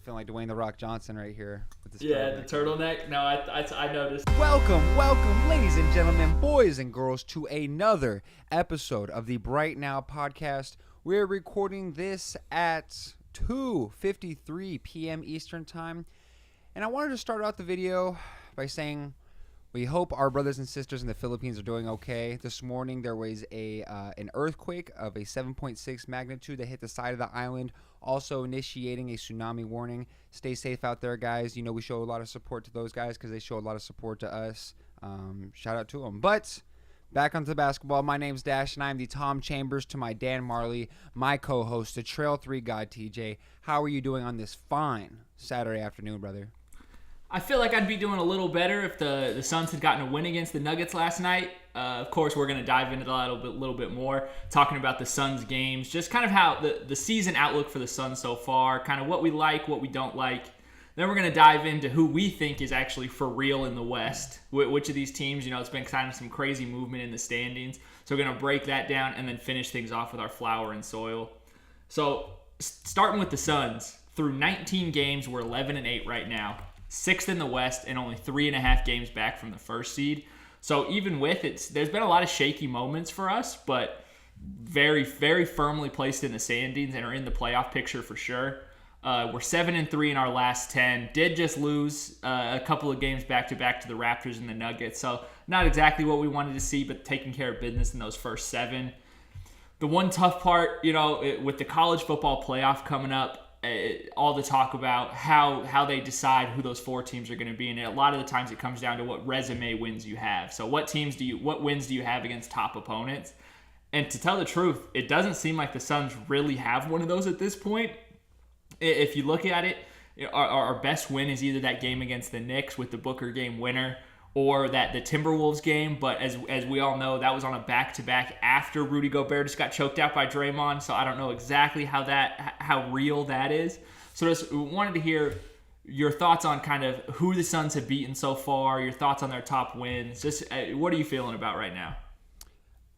feeling like Dwayne "The Rock" Johnson right here with this the turtleneck. No, I noticed. Welcome, ladies and gentlemen, boys and girls, to another episode of the Bright Now podcast. We're recording this at 2:53 p.m. Eastern Time, and I wanted to start out the video by saying we hope our brothers and sisters in the Philippines are doing okay. This morning there was an earthquake of a 7.6 magnitude that hit the side of the island, also initiating a tsunami warning. Stay safe out there, guys. You know, we show a lot of support to those guys because they show a lot of support to us. Shout out to them. But back onto basketball. My name's Dash, and I'm the Tom Chambers to my Dan Marley, my co-host, the Trail 3 God, TJ. How are you doing on this fine Saturday afternoon, brother? I feel like I'd be doing a little better if the Suns had gotten a win against the Nuggets last night. Of course, we're going to dive into that a little bit more, talking about the Suns games, just kind of how the season outlook for the Suns so far, kind of what we like, what we don't like. Then we're going to dive into who we think is actually for real in the West. Which of these teams, you know, it's been kind of some crazy movement in the standings. So we're going to break that down and then finish things off with our flour and soil. So starting with the Suns, through 19 games, we're 11-8 right now. 6th in the West and only 3.5 games back from the first seed. So even with it, there's been a lot of shaky moments for us, but very, very firmly placed in the standings and are in the playoff picture for sure. We're 7-3 in our last 10. Did just lose a couple of games back-to-back to the Raptors and the Nuggets. So not exactly what we wanted to see, but taking care of business in those first 7. The one tough part, you know, with the college football playoff coming up, all the talk about how they decide who those 4 teams are going to be, and a lot of the times it comes down to what resume wins you have. So what wins do you have against top opponents? And to tell the truth, it doesn't seem like the Suns really have one of those at this point. If you look at it, our best win is either that game against the Knicks with the Booker game winner, or the Timberwolves game, but as we all know, that was on a back-to-back after Rudy Gobert just got choked out by Draymond, so I don't know exactly how real that is. So just wanted to hear your thoughts on kind of who the Suns have beaten so far, your thoughts on their top wins. Just what are you feeling about right now?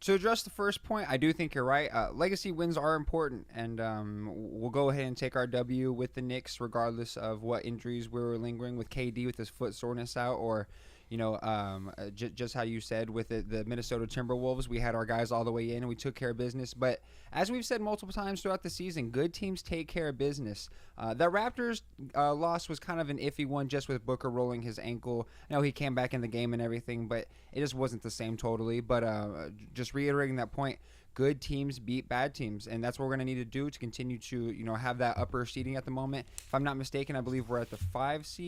To address the first point, I do think you're right. Legacy wins are important, and we'll go ahead and take our W with the Knicks regardless of what injuries we were lingering with KD with his foot soreness out, or you know, just how you said with the Minnesota Timberwolves, we had our guys all the way in and we took care of business. But as we've said multiple times throughout the season, good teams take care of business. The Raptors loss was kind of an iffy one just with Booker rolling his ankle. I know he came back in the game and everything, but it just wasn't the same totally. But just reiterating that point, good teams beat bad teams, and that's what we're going to need to do to continue to, you know, have that upper seeding at the moment. If I'm not mistaken, I believe we're at the 5 or 6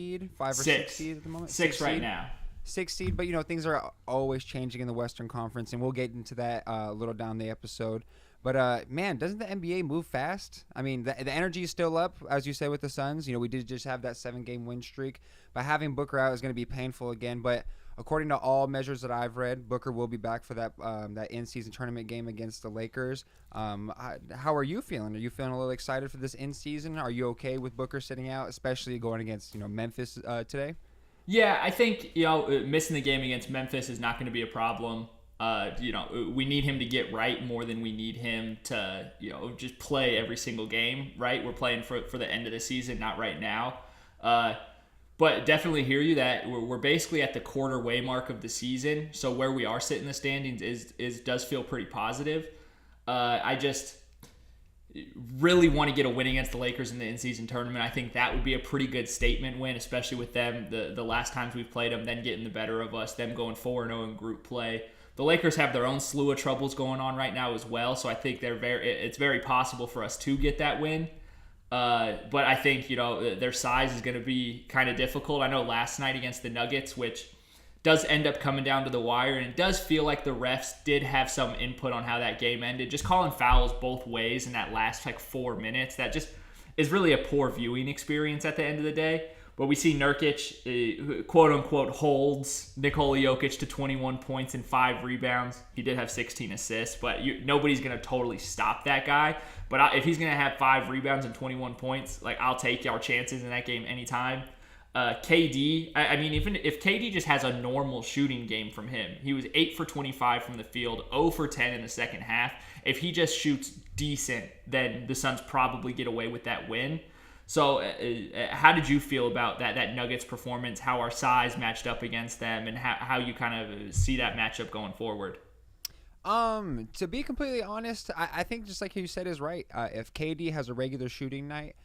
seed at the moment. 6 right now. 6 seed, but you know, things are always changing in the Western Conference, and we'll get into that a little down the episode. But man, doesn't the NBA move fast? I mean, the energy is still up, as you said, with the Suns. You know, we did just have that 7-game win streak, but having Booker out is going to be painful again. But according to all measures that I've read, Booker will be back for that in-season tournament game against the Lakers. How are you feeling? Are you feeling a little excited for this in-season? Are you okay with Booker sitting out, especially going against, you know, Memphis today? Yeah, I think, you know, missing the game against Memphis is not going to be a problem. You know, we need him to get right more than we need him to, you know, just play every single game, right? We're playing for the end of the season, not right now. But definitely hear you that we're basically at the quarter way mark of the season. So where we are sitting in the standings does feel pretty positive. I just really want to get a win against the Lakers in the in-season tournament. I think that would be a pretty good statement win, especially with them the last times we've played them, then getting the better of us, them going 4-0 in group play. The Lakers have their own slew of troubles going on right now as well, so I think it's very possible for us to get that win. But I think, you know, their size is going to be kind of difficult. I know last night against the Nuggets, which does end up coming down to the wire, and it does feel like the refs did have some input on how that game ended. Just calling fouls both ways in that last 4 minutes, that just is really a poor viewing experience at the end of the day. But we see Nurkic, quote-unquote, holds Nikola Jokic to 21 points and 5 rebounds. He did have 16 assists, but nobody's going to totally stop that guy. But if he's going to have 5 rebounds and 21 points, I'll take our chances in that game anytime. KD, I mean, even if KD just has a normal shooting game from him, he was 8 for 25 from the field, 0 for 10 in the second half. If he just shoots decent, then the Suns probably get away with that win. So how did you feel about that Nuggets performance, how our size matched up against them, and how you kind of see that matchup going forward? To be completely honest, I think just like you said is right. If KD has a regular shooting night,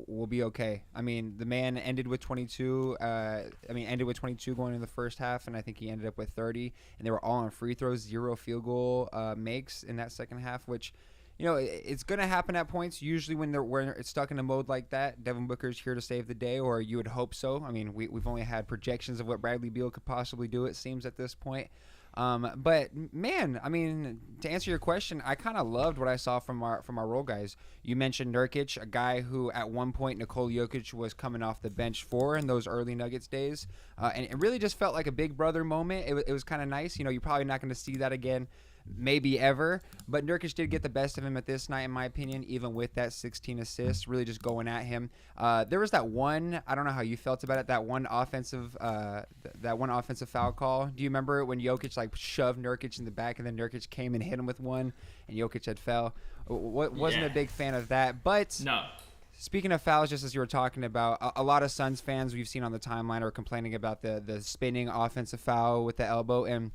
we'll be okay. I mean, the man ended with 22. Ended with 22 going in the first half, and I think he ended up with 30. And they were all on free throws, 0 field goal makes in that second half, which, it's going to happen at points. Usually when it's stuck in a mode like that, Devin Booker's here to save the day, or you would hope so. I mean, we've only had projections of what Bradley Beal could possibly do, it seems, at this point. But man, I mean, to answer your question, I kind of loved what I saw from our role guys. You mentioned Nurkic, a guy who at one point Nikola Jokic was coming off the bench for in those early Nuggets days, and it really just felt like a big brother moment. It was kind of nice. You're probably not going to see that again, maybe ever, but Nurkic did get the best of him at this night, in my opinion, even with that 16 assists, really just going at him. There was that one, I don't know how you felt about it, that one offensive foul call. Do you remember when Jokic shoved Nurkic in the back, and then Nurkic came and hit him with one, and Jokic had fell? Wasn't a big fan of that, but no. Speaking of fouls, just as you were talking about, a lot of Suns fans we've seen on the timeline are complaining about the spinning offensive foul with the elbow, and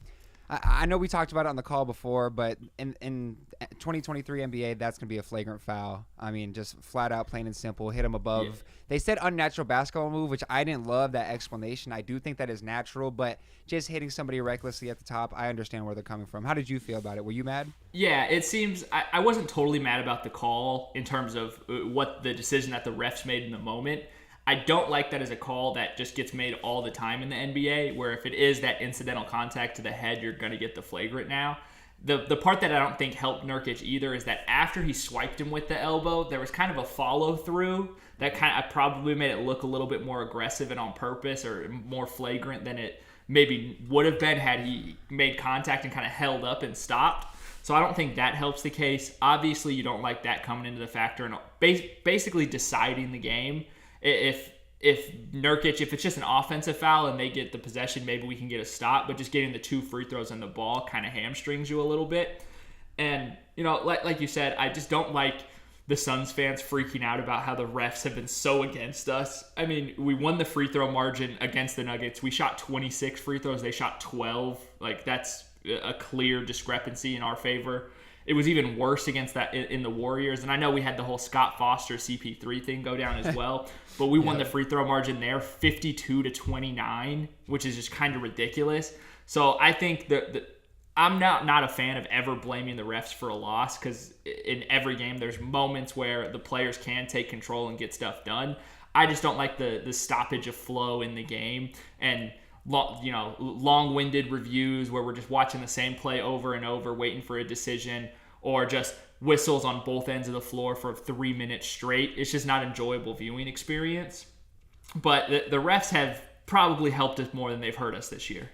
I know we talked about it on the call before, but in 2023 NBA, that's going to be a flagrant foul. I mean, just flat out, plain and simple, hit him above. Yeah. They said unnatural basketball move, which I didn't love that explanation. I do think that is natural, but just hitting somebody recklessly at the top, I understand where they're coming from. How did you feel about it? Were you mad? Yeah, it seems I wasn't totally mad about the call in terms of what the decision that the refs made in the moment. I don't like that as a call that just gets made all the time in the NBA, where if it is that incidental contact to the head, you're going to get the flagrant now. The part that I don't think helped Nurkic either is that after he swiped him with the elbow, there was kind of a follow-through that kind of probably made it look a little bit more aggressive and on purpose, or more flagrant than it maybe would have been had he made contact and kind of held up and stopped. So I don't think that helps the case. Obviously, you don't like that coming into the factor and basically deciding the game. If Nurkic, if it's just an offensive foul and they get the possession, maybe we can get a stop, but just getting the 2 free throws on the ball kind of hamstrings you a little bit. And, like you said, I just don't like the Suns fans freaking out about how the refs have been so against us. I mean, we won the free throw margin against the Nuggets. We shot 26 free throws. They shot 12. That's a clear discrepancy in our favor. It was even worse against that in the Warriors. And I know we had the whole Scott Foster CP3 thing go down as well, but we won the free throw margin there 52-29, which is just kind of ridiculous. So I think that I'm not a fan of ever blaming the refs for a loss, because in every game there's moments where the players can take control and get stuff done. I just don't like the stoppage of flow in the game and long-winded reviews where we're just watching the same play over and over, waiting for a decision, or just whistles on both ends of the floor for 3 minutes straight. It's just not an enjoyable viewing experience. But the refs have probably helped us more than they've hurt us this year.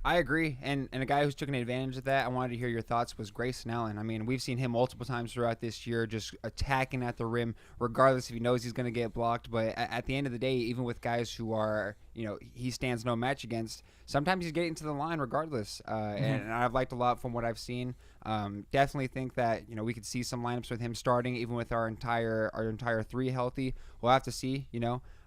I agree, and a guy who's taken advantage of that, I wanted to hear your thoughts, was Grayson Allen. I mean, we've seen him multiple times throughout this year just attacking at the rim, regardless if he knows he's going to get blocked. But at the end of the day, even with guys who are, he stands no match against, sometimes he's getting to the line regardless. And I've liked a lot from what I've seen. Definitely think that, we could see some lineups with him starting, even with our entire 3 healthy. We'll have to see,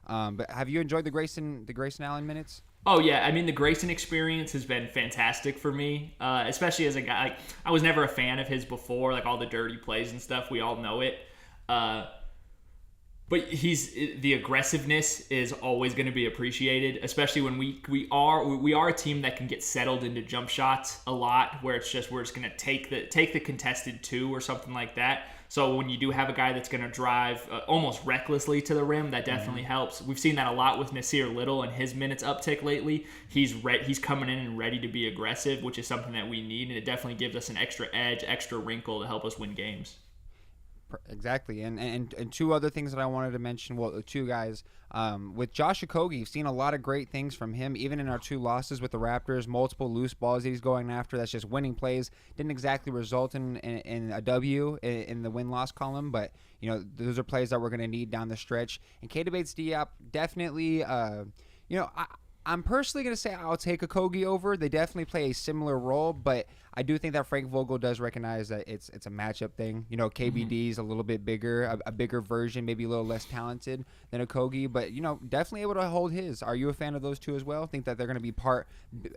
But have you enjoyed the Grayson Allen minutes? Oh, yeah. I mean, the Grayson experience has been fantastic for me, especially as a guy. I was never a fan of his before, all the dirty plays and stuff. We all know it. But the aggressiveness is always going to be appreciated, especially when we are a team that can get settled into jump shots a lot, where we're just going to take the contested 2 or something like that. So when you do have a guy that's going to drive almost recklessly to the rim, that definitely helps. We've seen that a lot with Nasir Little and his minutes uptick lately. He's coming in and ready to be aggressive, which is something that we need, and it definitely gives us an extra edge, extra wrinkle to help us win games. Exactly, and 2 other things that I wanted to mention. Well, 2 guys. With Josh Okogie, you've seen a lot of great things from him, even in our 2 losses with the Raptors. Multiple loose balls that he's going after. That's just winning plays. Didn't exactly result in a W in the win-loss column, but those are plays that we're going to need down the stretch. And Keita Bates-Diop definitely, I'm I'm personally going to say I'll take Okogie over. They definitely play a similar role, but I do think that Frank Vogel does recognize that it's a matchup thing. You know, KBD is a little bit bigger, a bigger version, maybe a little less talented than Okogie, but, you know, definitely able to hold his. Are you a fan of those two as well? Think that they're going to be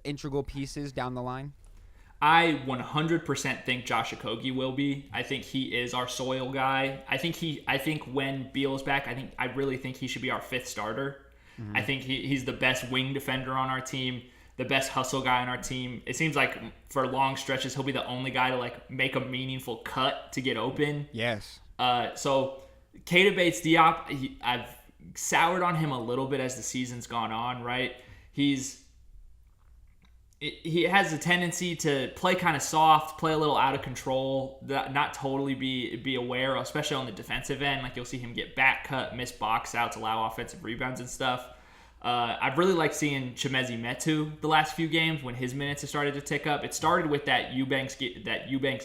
integral pieces down the line? I 100% think Josh Okogie will be. I think he is our soil guy. I think when Beal's back, I really think he should be our fifth starter. I think he's the best wing defender on our team, the best hustle guy on our team. It seems like for long stretches he'll be the only guy to like make a meaningful cut to get open. Yes. So Keita Bates-Diop, I've soured on him a little bit as the season's gone on, right? He has a tendency to play kind of soft, play a little out of control, not totally be aware, especially on the defensive end. Like you'll see him get back cut, miss box outs, allow offensive rebounds and stuff. I've really liked seeing Chimezie Metu the last few games when his minutes have started to tick up. It started with that Eubanks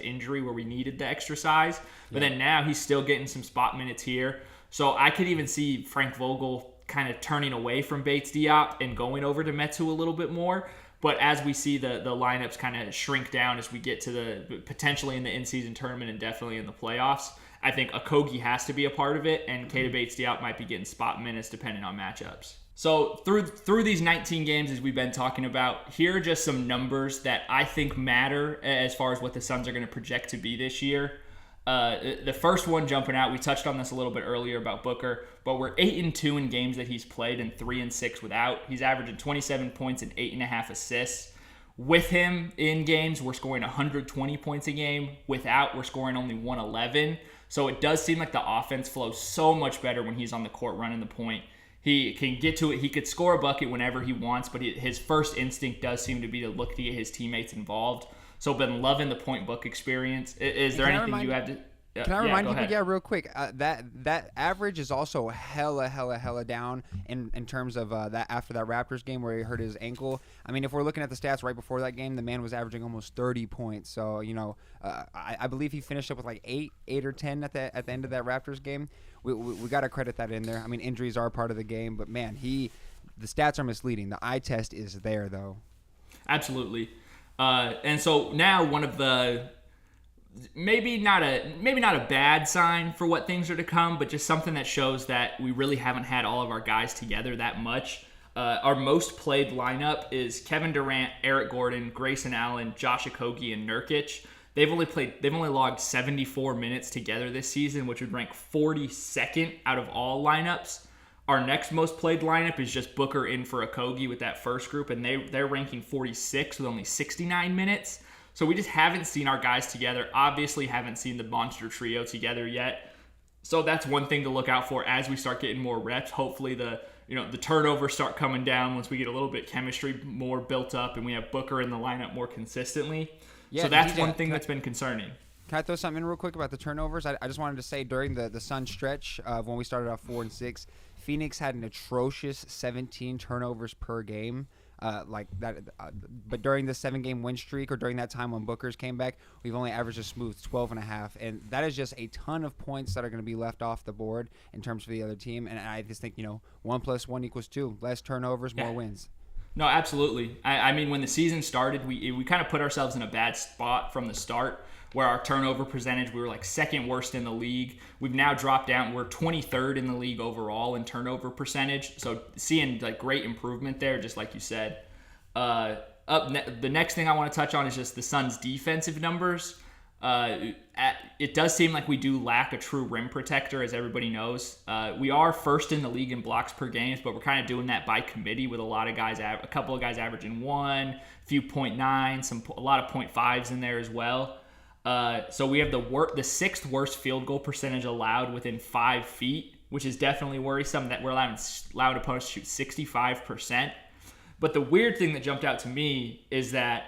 injury where we needed the extra size, but then now he's still getting some spot minutes here. So I could even see Frank Vogel kind of turning away from Bates-Diop and going over to Metu a little bit more. But as we see the lineups kind of shrink down as we get to the potentially in the in-season tournament and definitely in the playoffs, I think Okogie has to be a part of it, and Keita Bates-Diop might be getting spot minutes depending on matchups. So through these 19 games as we've been talking about, here are just some numbers that I think matter as far as what the Suns are going to project to be this year. The first one jumping out, we touched on this a little bit earlier about Booker, but we're 8-2 in games that he's played and 3-6 without. He's averaging 27 points and 8.5 assists. With him in games, we're scoring 120 points a game. Without, we're scoring only 111. So it does seem like the offense flows so much better when he's on the court running the point. He can get to it. He could score a bucket whenever he wants, but his first instinct does seem to be to look to get his teammates involved. So been loving the point book experience. Is there anything you have to... Can I remind you, real quick, that average is also hella down in terms of that after that Raptors game where he hurt his ankle. I mean, if we're looking at the stats right before that game, the man was averaging almost 30 points. So, you know, I believe he finished up with like 8 or 10 at the end of that Raptors game. We got to credit that in there. I mean, injuries are part of the game, but man, the stats are misleading. The eye test is there, though. Absolutely. And so now one of the maybe not a bad sign for what things are to come, but just something that shows that we really haven't had all of our guys together that much. Our most played lineup is Kevin Durant, Eric Gordon, Grayson Allen, Josh Okogie, and Nurkic. They've only logged 74 minutes together this season, which would rank 42nd out of all lineups. Our next most played lineup is just Booker in for Okogie with that first group, and they're ranking 46 with only 69 minutes. So we just haven't seen our guys together. Obviously haven't seen the monster trio together yet. So that's one thing to look out for as we start getting more reps. Hopefully the turnovers start coming down once we get a little bit chemistry more built up and we have Booker in the lineup more consistently. Yeah, so that's one thing that's been concerning. Can I throw something in real quick about the turnovers? I just wanted to say during the Sun stretch of when we started off 4-6, Phoenix had an atrocious 17 turnovers per game. But during the 7-game win streak or during that time when Booker's came back, we've only averaged a smooth 12.5, and that is just a ton of points that are going to be left off the board in terms of the other team. And I just think 1 + 1 = 2. Less turnovers, more wins. No, absolutely. I mean, when the season started, we kind of put ourselves in a bad spot from the start, where our turnover percentage, we were like second worst in the league. We've now dropped down. We're 23rd in the league overall in turnover percentage. So seeing like great improvement there, just like you said. The next thing I want to touch on is just the Suns' defensive numbers. It does seem like we do lack a true rim protector, as everybody knows. We are first in the league in blocks per game, but we're kind of doing that by committee with a couple of guys averaging 1, a few 0.9, a lot of 0.5s in there as well. So we have the 6th worst field goal percentage allowed within 5 feet, which is definitely worrisome that we're allowing opponents to shoot 65%. But the weird thing that jumped out to me is that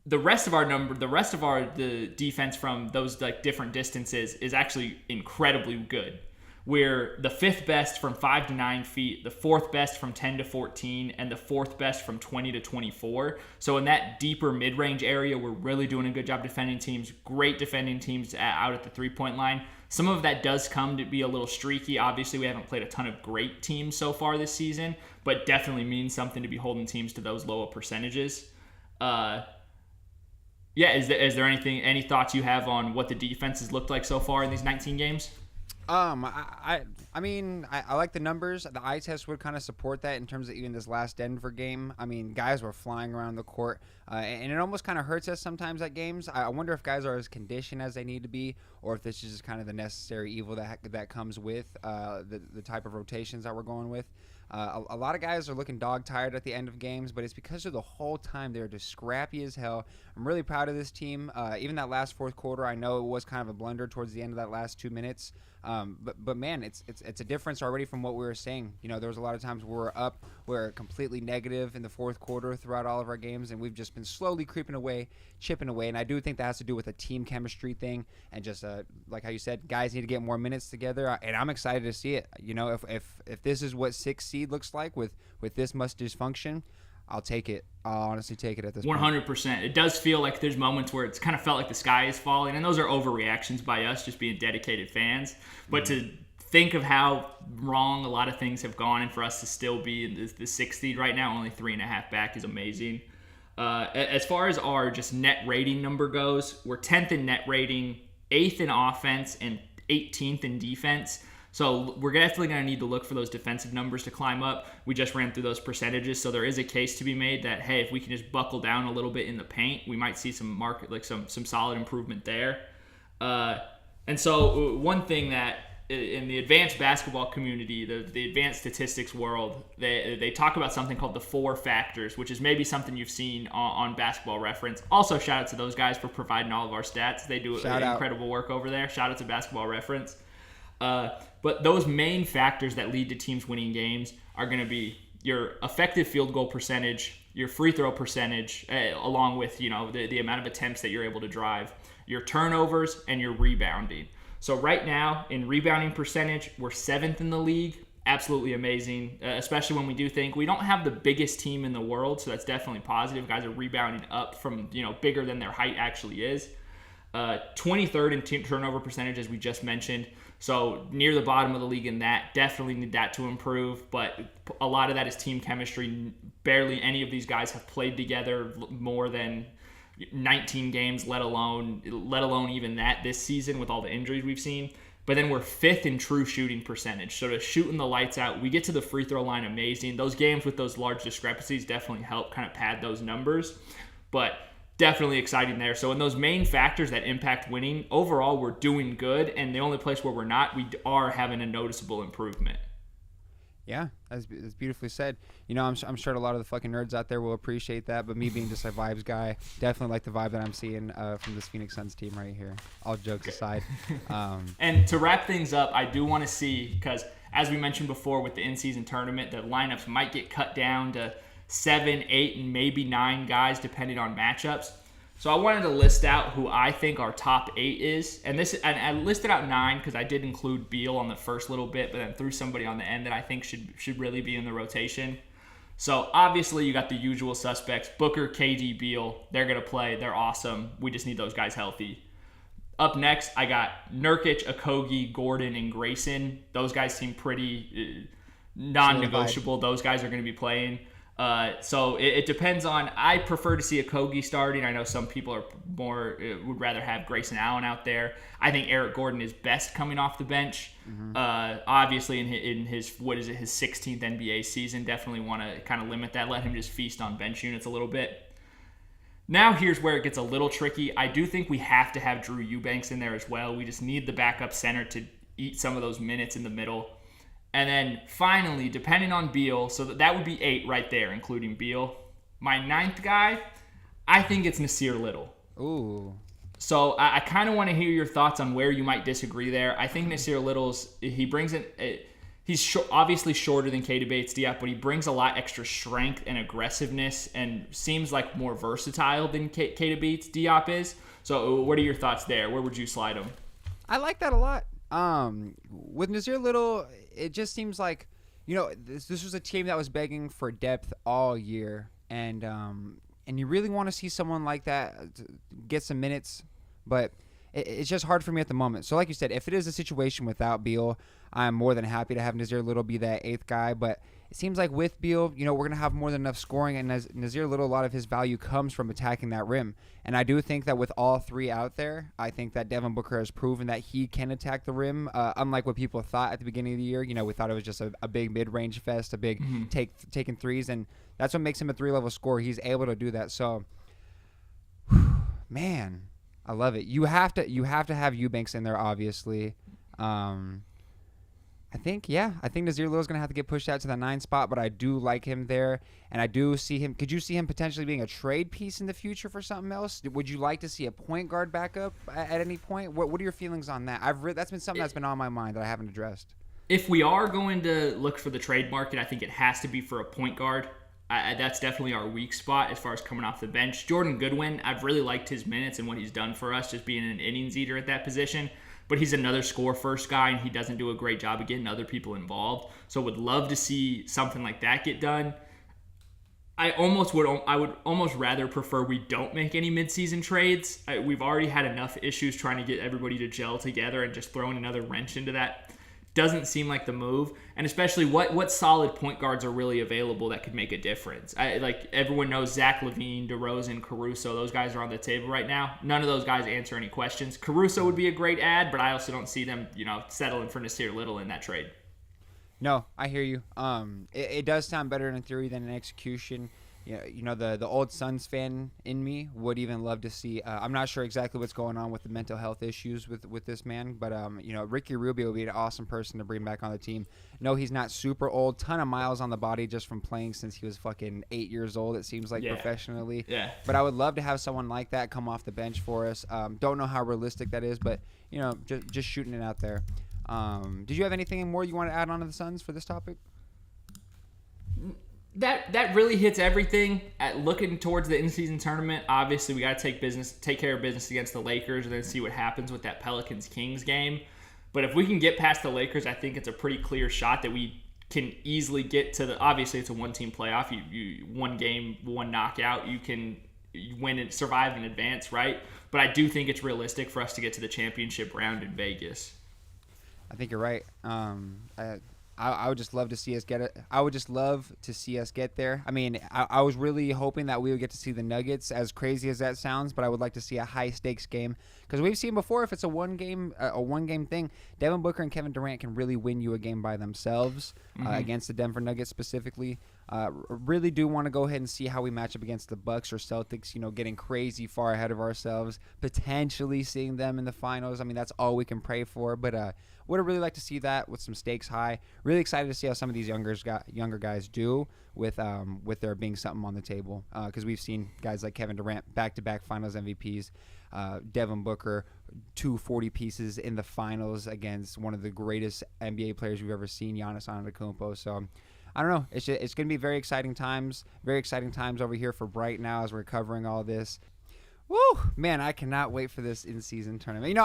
the rest of the defense from those like different distances is actually incredibly good. We're the 5th best from 5 to 9 feet, the 4th best from 10 to 14, and the 4th best from 20 to 24. So in that deeper mid-range area, we're really doing a good job defending teams. Great defending teams out at the 3-point line. Some of that does come to be a little streaky. Obviously, we haven't played a ton of great teams so far this season, but definitely means something to be holding teams to those lower percentages. Is there any thoughts you have on what the defense has looked like so far in these 19 games? I mean, I like the numbers. The eye test would kind of support that in terms of even this last Denver game. I mean, guys were flying around the court, and it almost kind of hurts us sometimes at games. I wonder if guys are as conditioned as they need to be, or if this is just kind of the necessary evil that comes with the type of rotations that we're going with. A lot of guys are looking dog-tired at the end of games, but it's because of the whole time they're just scrappy as hell. I'm really proud of this team. Even that last fourth quarter, I know it was kind of a blunder towards the end of that last 2 minutes. But man, it's a difference already from what we were saying. You know, there was a lot of times we're up, we're completely negative in the fourth quarter throughout all of our games, and we've just been slowly creeping away, chipping away. And I do think that has to do with a team chemistry thing, and just like how you said, guys need to get more minutes together. And I'm excited to see it. You know, if this is what 6th seed looks like with this much dysfunction, I'll take it. I'll honestly take it at this point. 100%. It does feel like there's moments where it's kind of felt like the sky is falling, and those are overreactions by us just being dedicated fans. But to think of how wrong a lot of things have gone, and for us to still be in the 6th seed right now, only 3.5 back, is amazing. As far as our just net rating number goes, we're 10th in net rating, 8th in offense, and 18th in defense. So we're definitely going to need to look for those defensive numbers to climb up. We just ran through those percentages, so there is a case to be made that, hey, if we can just buckle down a little bit in the paint, we might see some solid improvement there. And so one thing that in the advanced basketball community, the advanced statistics world, they talk about something called the 4 factors, which is maybe something you've seen on Basketball Reference. Also, shout out to those guys for providing all of our stats. They do incredible work over there. Shout out to Basketball Reference. But those main factors that lead to teams winning games are going to be your effective field goal percentage, your free throw percentage, along with the amount of attempts that you're able to drive, your turnovers, and your rebounding. So right now, in rebounding percentage, we're 7th in the league. Absolutely amazing, especially when we do think we don't have the biggest team in the world, so that's definitely positive. Guys are rebounding up from bigger than their height actually is. 23rd in team turnover percentage, as we just mentioned. So near the bottom of the league in that. Definitely need that to improve, but a lot of that is team chemistry. Barely any of these guys have played together more than 19 games, let alone even that this season with all the injuries we've seen. But then we're 5th in true shooting percentage. So to shooting the lights out, we get to the free throw line amazing. Those games with those large discrepancies definitely help kind of pad those numbers. But definitely exciting there. So in those main factors that impact winning, overall we're doing good, and the only place where we're not, we are having a noticeable improvement. Yeah, that's beautifully said. I'm sure a lot of the fucking nerds out there will appreciate that, but me being just a vibes guy, definitely like the vibe that I'm seeing from this Phoenix Suns team right here. All jokes aside. And to wrap things up, I do want to see, because as we mentioned before with the in-season tournament, the lineups might get cut down to 7, 8, and maybe 9 guys depending on matchups. So I wanted to list out who I think our top 8 is. And I listed out 9 because I did include Beal on the first little bit, but then threw somebody on the end that I think should really be in the rotation. So obviously you got the usual suspects, Booker, KD, Beal. They're going to play. They're awesome. We just need those guys healthy. Up next, I got Nurkic, Okogie, Gordon, and Grayson. Those guys seem pretty non-negotiable. Those guys are going to be playing. So it depends on. I prefer to see Okogie starting. I know some people are would rather have Grayson Allen out there. I think Eric Gordon is best coming off the bench. Mm-hmm. Obviously in his 16th NBA season, definitely want to kind of limit that. Let him just feast on bench units a little bit. Now here's where it gets a little tricky. I do think we have to have Drew Eubanks in there as well. We just need the backup center to eat some of those minutes in the middle. And then finally, depending on Beal, so that would be 8 right there, including Beal. My 9th guy, I think it's Nasir Little. Ooh. So I kind of want to hear your thoughts on where you might disagree there. I think Nasir Little's, he's obviously shorter than Keita Bates-Diop, but he brings a lot extra strength and aggressiveness and seems like more versatile than Keita Bates-Diop is. So what are your thoughts there? Where would you slide him? I like that a lot. With Nasir Little, it just seems like, this was a team that was begging for depth all year, and you really want to see someone like that get some minutes, but it's just hard for me at the moment. So like you said, if it is a situation without Beal, I'm more than happy to have Nazir Little be that 8th guy. But it seems like with Beal, we're going to have more than enough scoring. And Nazir Little, a lot of his value comes from attacking that rim. And I do think that with all 3 out there, I think that Devin Booker has proven that he can attack the rim, unlike what people thought at the beginning of the year. We thought it was just a big mid-range fest, a big taking threes. And that's what makes him a 3-level scorer. He's able to do that. So, man, I love it. You have to have Eubanks in there, obviously. I think Nazir Little's going to have to get pushed out to the 9 spot, but I do like him there, and I do see him. Could you see him potentially being a trade piece in the future for something else? Would you like to see a point guard backup at any point? What are your feelings on that? That's been something that's been on my mind that I haven't addressed. If we are going to look for the trade market, I think it has to be for a point guard. That's definitely our weak spot as far as coming off the bench. Jordan Goodwin, I've really liked his minutes and what he's done for us, just being an innings eater at that position. But he's another score-first guy, and he doesn't do a great job of getting other people involved. So would love to see something like that get done. I would almost rather prefer we don't make any midseason trades. We've already had enough issues trying to get everybody to gel together, and just throwing another wrench into that doesn't seem like the move. And especially what solid point guards are really available that could make a difference. Like everyone knows Zach LaVine, DeRozan, Caruso, those guys are on the table right now. None of those guys answer any questions. Caruso would be a great add, but I also don't see them, settling for Nasir Little in that trade. No, I hear you. It does sound better in theory than in execution. The old Suns fan in me would even love to see. I'm not sure exactly what's going on with the mental health issues with this man, but Ricky Rubio would be an awesome person to bring back on the team. No, he's not super old. Ton of miles on the body just from playing since he was fucking 8 years old. It seems like professionally. Yeah. But I would love to have someone like that come off the bench for us. Don't know how realistic that is, but just shooting it out there. Did you have anything more you want to add on to the Suns for this topic? That really hits everything. Looking towards the in-season tournament, obviously we got to take care of business against the Lakers, and then see what happens with that Pelicans-Kings game. But if we can get past the Lakers, I think it's a pretty clear shot that we can easily get to the. Obviously, it's a one-team playoff. You one game, one knockout. You can win and survive in advance, right? But I do think it's realistic for us to get to the championship round in Vegas. I think you're right. I would just love to see us get it. I would just love to see us get there. I mean, I was really hoping that we would get to see the Nuggets, as crazy as that sounds, but I would like to see a high stakes game, because we've seen before, if it's a one game thing, Devin Booker and Kevin Durant can really win you a game by themselves against the Denver Nuggets specifically. Really do want to go ahead and see how we match up against the Bucks or Celtics, getting crazy far ahead of ourselves, potentially seeing them in the finals. I mean, that's all we can pray for, but would have really liked to see that with some stakes high. Really excited to see how some of these younger guys do with there being something on the table, because we've seen guys like Kevin Durant, back-to-back finals MVPs, Devin Booker, 240 pieces in the finals against one of the greatest NBA players we've ever seen, Giannis Antetokounmpo. So I don't know. It's going to be very exciting times over here for Bright now as we're covering all this. Woo! Man, I cannot wait for this in-season tournament.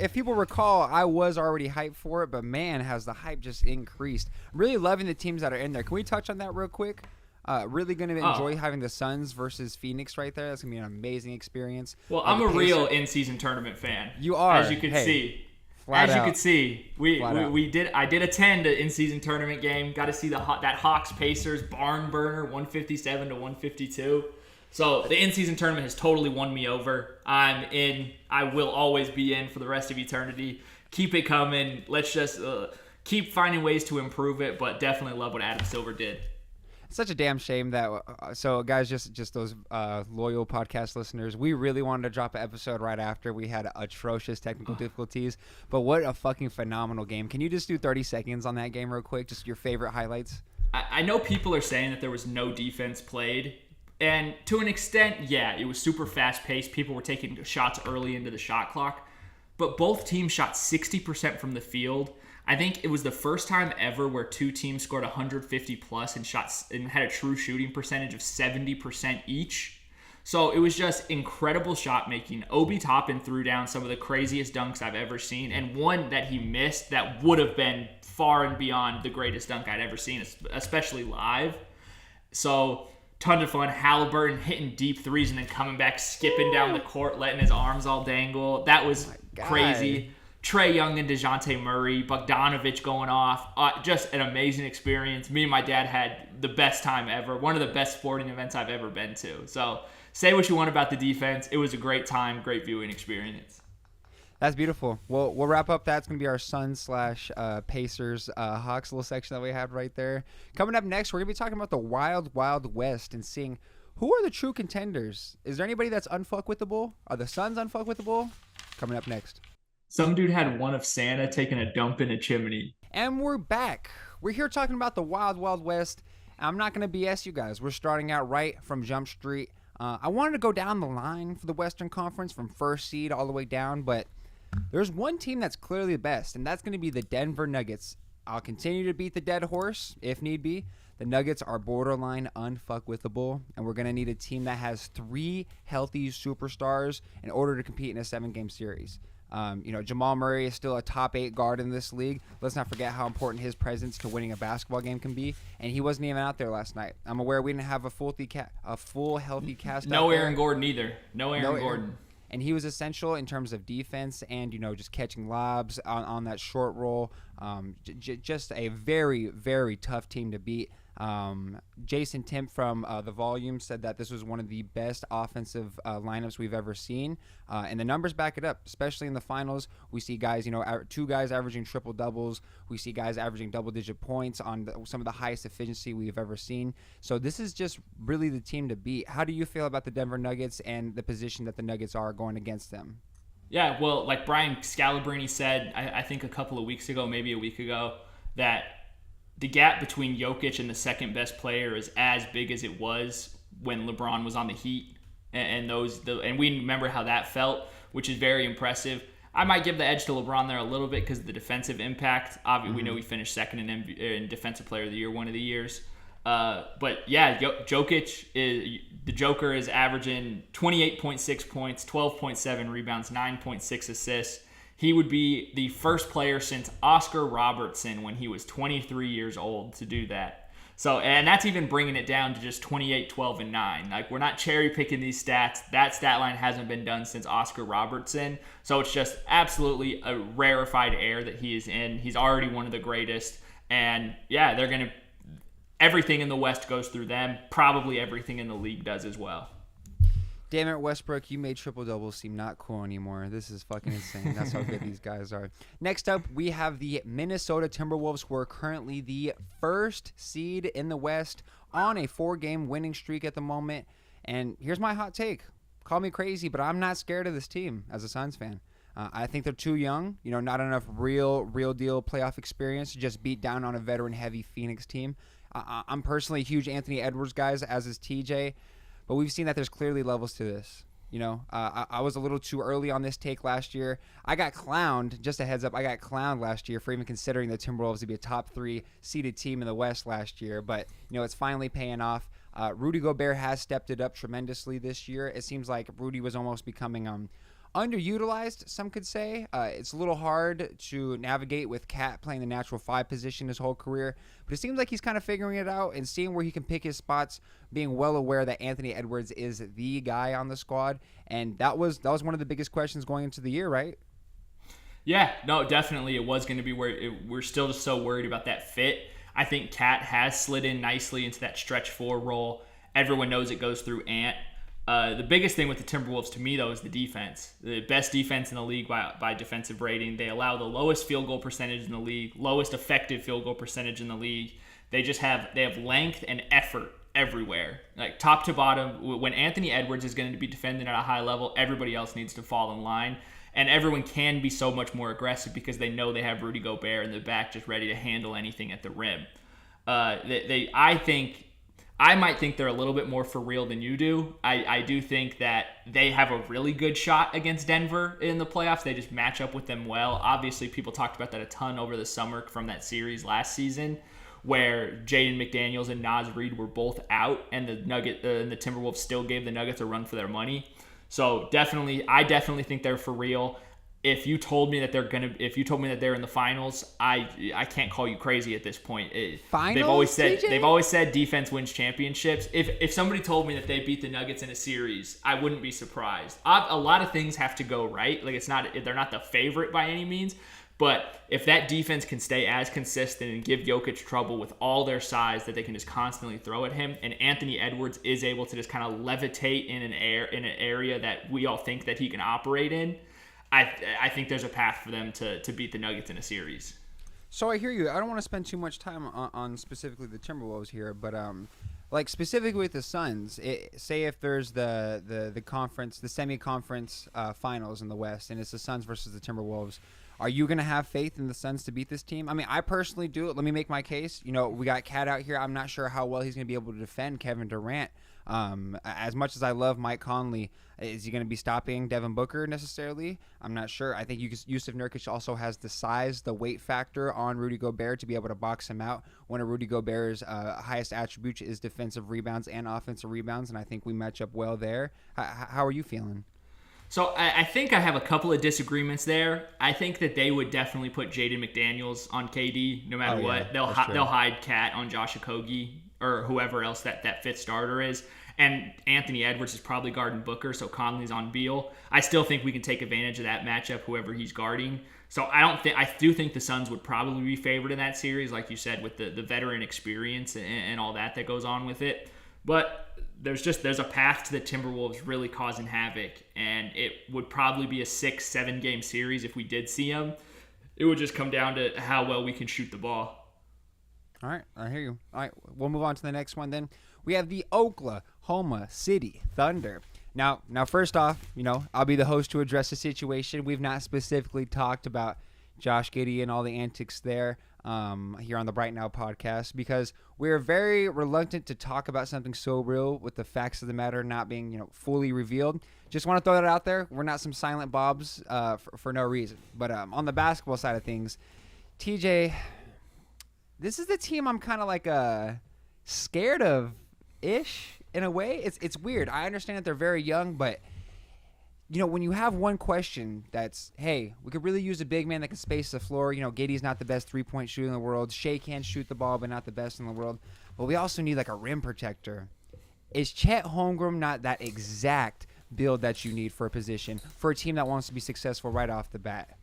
If people recall, I was already hyped for it, but man, has the hype just increased. I'm really loving the teams that are in there. Can we touch on that real quick? Really going to enjoy having the Suns versus Phoenix right there. That's going to be an amazing experience. Well, I'm a real in-season tournament fan. You are. As you can see. As you could see, I did attend an in-season tournament game. Got to see that Hawks Pacers barn burner, 157 to 152. So the in-season tournament has totally won me over. I'm in. I will always be in for the rest of eternity. Keep it coming. Let's just keep finding ways to improve it, but definitely love what Adam Silver did. It's such a damn shame that so guys, just those loyal podcast listeners, we really wanted to drop an episode right after we had atrocious technical difficulties, but what a fucking phenomenal game. Can you just do 30 seconds on that game real quick, just your favorite highlights? I know people are saying that there was no defense played, and to an extent, yeah, it was super fast paced. People were taking shots early into the shot clock, but both teams shot 60% from the field. I think it was the first time ever where two teams scored 150 plus and had a true shooting percentage of 70% each. So it was just incredible shot making. Obi Toppin threw down some of the craziest dunks I've ever seen, and one that he missed that would have been far and beyond the greatest dunk I'd ever seen, especially live. So Tons of fun. Halliburton hitting deep threes and then coming back, skipping down the court, letting his arms all dangle. That was crazy. Trae Young and DeJounte Murray, Bogdanovich going off. Just an amazing experience. Me and my dad had the best time ever. One of the best sporting events I've ever been to. So say what you want about the defense. It was a great time, great viewing experience. That's beautiful. Well, we'll wrap up. That's going to be our Suns/Pacers Hawks little section that we had right there. Coming up next, we're going to be talking about the Wild Wild West and seeing who are the true contenders. Is there anybody that's unfuckwithable? Are the Suns unfuckwithable? Coming up next. Some dude had one of Santa taking a dump in a chimney. And we're back. We're here talking about the Wild Wild West. I'm not going to BS you guys. We're starting out right from Jump Street. I wanted to go down the line for the Western Conference from first seed all the way down, but there's one team that's clearly the best, and that's going to be the Denver Nuggets. I'll continue to beat the dead horse if need be. The Nuggets are borderline unfuckwithable, and we're going to need a team that has 3 healthy superstars in order to compete in a 7-game series. Jamal Murray is still a top 8 guard in this league. Let's not forget how important his presence to winning a basketball game can be, and he wasn't even out there last night. I'm aware we didn't have a full healthy cast. No Aaron Gordon either. No Aaron Gordon. And he was essential in terms of defense and, just catching lobs on that short roll. Just a very, very tough team to beat. Jason Tim from The Volume said that this was one of the best offensive lineups we've ever seen. And the numbers back it up, especially in the finals. We see guys, 2 guys averaging triple doubles. We see guys averaging double-digit points on some of the highest efficiency we've ever seen. So this is just really the team to beat. How do you feel about the Denver Nuggets and the position that the Nuggets are going against them? Yeah, well, like Brian Scalabrine said, I think a couple of weeks ago, maybe a week ago, that the gap between Jokic and the second best player is as big as it was when LeBron was on the Heat, and we remember how that felt, which is very impressive. I might give the edge to LeBron there a little bit because of the defensive impact. Obviously, we know he finished second in Defensive Player of the Year one of the years. But yeah, Jokic the Joker is averaging 28.6 points, 12.7 rebounds, 9.6 assists. He would be the first player since Oscar Robertson when he was 23 years old to do that. So, and that's even bringing it down to just 28, 12, and 9. Like, we're not cherry picking these stats. That stat line hasn't been done since Oscar Robertson. So it's just absolutely a rarefied air that he is in. He's already one of the greatest. And yeah, everything in the West goes through them. Probably everything in the league does as well. Damn it, Westbrook, you made triple-doubles seem not cool anymore. This is fucking insane. That's how good these guys are. Next up, we have the Minnesota Timberwolves, who are currently the first seed in the West on a 4-game winning streak at the moment. And here's my hot take. Call me crazy, but I'm not scared of this team as a Suns fan. I think they're too young, not enough real deal playoff experience to just beat down on a veteran-heavy Phoenix team. I'm personally a huge Anthony Edwards guy, as is TJ. But we've seen that there's clearly levels to this. I was a little too early on this take last year. I got clowned, just a heads up, I got clowned last year for even considering the Timberwolves to be a top 3 seeded team in the West last year. But, it's finally paying off. Rudy Gobert has stepped it up tremendously this year. It seems like Rudy was almost becoming underutilized, some could say. It's a little hard to navigate with Cat playing the natural 5 position his whole career, but it seems like he's kind of figuring it out and seeing where he can pick his spots, being well aware that Anthony Edwards is the guy on the squad, and that was one of the biggest questions going into the year, right? Yeah, no, definitely it was going to be we're still just so worried about that fit. I think Cat has slid in nicely into that stretch 4 role. Everyone knows it goes through Ant. The biggest thing with the Timberwolves to me, though, is the defense. The best defense in the league by defensive rating. They allow the lowest field goal percentage in the league, lowest effective field goal percentage in the league. They have length and effort everywhere, like top to bottom. When Anthony Edwards is going to be defending at a high level, everybody else needs to fall in line. And everyone can be so much more aggressive because they know they have Rudy Gobert in the back just ready to handle anything at the rim. I might think they're a little bit more for real than you do. I do think that they have a really good shot against Denver in the playoffs. They just match up with them well. Obviously, people talked about that a ton over the summer from that series last season where Jaden McDaniels and Naz Reid were both out and the Timberwolves still gave the Nuggets a run for their money. So I definitely think they're for real. if you told me that they're in the finals, I can't call you crazy at this point. Finals, they've always said defense wins championships. If somebody told me that they beat the Nuggets in a series, I wouldn't be surprised. A lot of things have to go right. Like they're not the favorite by any means, but if that defense can stay as consistent and give Jokic trouble with all their size that they can just constantly throw at him, and Anthony Edwards is able to just kind of levitate in an area that we all think that he can operate in, I think there's a path for them to beat the Nuggets in a series. So I hear you. I don't want to spend too much time on specifically the Timberwolves here, but like specifically with the Suns, say if there's the conference, the semi-conference finals in the West, and it's the Suns versus the Timberwolves, are you going to have faith in the Suns to beat this team? I mean, I personally do. Let me make my case. You know, we got Cat out here. I'm not sure how well he's going to be able to defend Kevin Durant. As much as I love Mike Conley, is he going to be stopping Devin Booker necessarily? I'm not sure. I think Yusuf Nurkic also has the size, the weight factor on Rudy Gobert to be able to box him out. One of Rudy Gobert's highest attributes is defensive rebounds and offensive rebounds, and I think we match up well there. How are you feeling? So I think I have a couple of disagreements there. I think that they would definitely put Jaden McDaniels on KD no matter what. They'll hide Cat on Josh Okogie or whoever else that fifth starter is. And Anthony Edwards is probably guarding Booker, so Conley's on Beal. I still think we can take advantage of that matchup, whoever he's guarding. So I do think the Suns would probably be favored in that series, like you said, with the veteran experience and all that goes on with it. But there's a path to the Timberwolves really causing havoc, and it would probably be a 6-7 game series if we did see them. It would just come down to how well we can shoot the ball. All right, I hear you. All right, we'll move on to the next one then. We have the Oklahoma City Thunder. Now, first off, I'll be the host to address the situation. We've not specifically talked about Josh Giddey and all the antics there here on the Bright Now podcast because we're very reluctant to talk about something so real with the facts of the matter not being, fully revealed. Just want to throw that out there. We're not some silent bobs for no reason. But on the basketball side of things, TJ, this is the team I'm kind of like scared of-ish in a way. It's weird. I understand that they're very young, but when you have one question that's, hey, we could really use a big man that can space the floor. Giddey's not the best three-point shooter in the world. Shea can shoot the ball, but not the best in the world. But we also need like a rim protector. Is Chet Holmgren not that exact build that you need for a position for a team that wants to be successful right off the bat?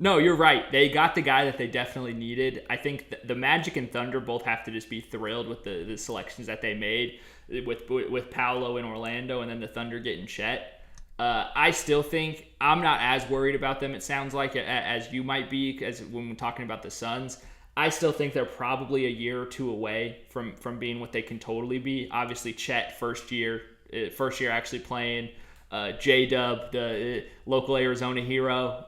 No, you're right. They got the guy that they definitely needed. I think the Magic and Thunder both have to just be thrilled with the selections that they made with Paolo in Orlando and then the Thunder getting Chet. I still think I'm not as worried about them, it sounds like, as you might be, because when we're talking about the Suns. I still think they're probably a year or two away from being what they can totally be. Obviously, Chet, first year actually playing. J-Dub, the local Arizona hero,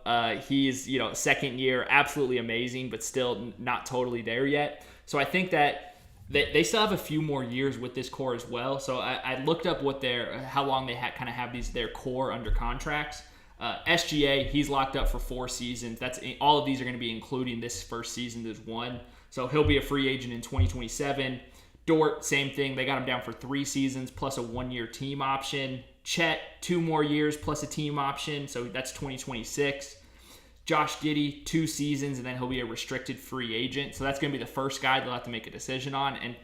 he's second year, absolutely amazing, but still not totally there yet. So I think that they still have a few more years with this core as well. So I looked up how long they kind of have their core under contracts. SGA, he's locked up for 4 seasons. All of these are going to be including this first season. There's one, so he'll be a free agent in 2027. Dort, same thing. They got him down for 3 seasons plus a 1-year team option. Chet, 2 more years plus a team option, so that's 2026. Josh Giddey, 2 seasons, and then he'll be a restricted free agent. So that's going to be the first guy they'll have to make a decision on. And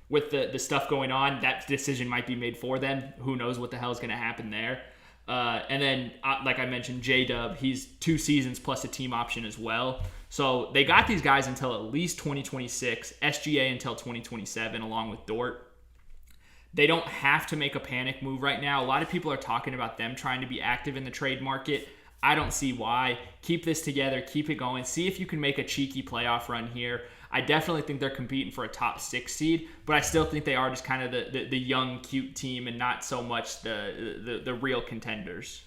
with the stuff going on, that decision might be made for them. Who knows what the hell is going to happen there. And then, like I mentioned, J-Dub, he's 2 seasons plus a team option as well. So they got these guys until at least 2026, SGA until 2027, along with Dort. They don't have to make a panic move right now. A lot of people are talking about them trying to be active in the trade market. I don't see why. Keep this together. Keep it going. See if you can make a cheeky playoff run here. I definitely think they're competing for a top 6 seed, but I still think they are just kind of the young, cute team and not so much the real contenders.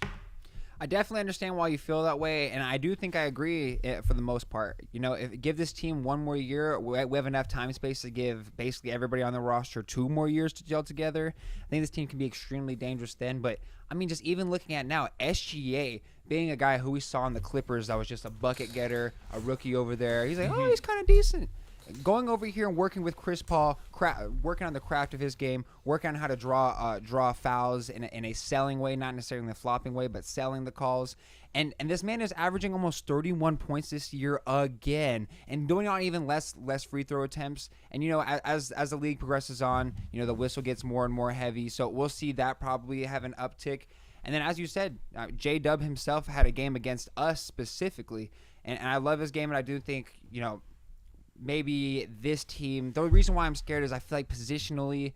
I definitely understand why you feel that way, and I do think I agree for the most part. Give this team 1 more year. We have enough time space to give basically everybody on the roster 2 more years to gel together. I think this team can be extremely dangerous then, but just even looking at now, SGA being a guy who we saw in the Clippers that was just a bucket getter, a rookie over there. He's like, oh, he's kind of decent. going over here and working with Chris Paul, working on the craft of his game, working on how to draw fouls in a selling way, not necessarily in a flopping way, but selling the calls. And this man is averaging almost 31 points this year again, and doing on even less free throw attempts. And as the league progresses on, the whistle gets more and more heavy, so we'll see that probably have an uptick. And then, as you said, J-Dub himself had a game against us specifically, and I love his game, and I do think maybe this team. The reason why I'm scared is I feel like positionally,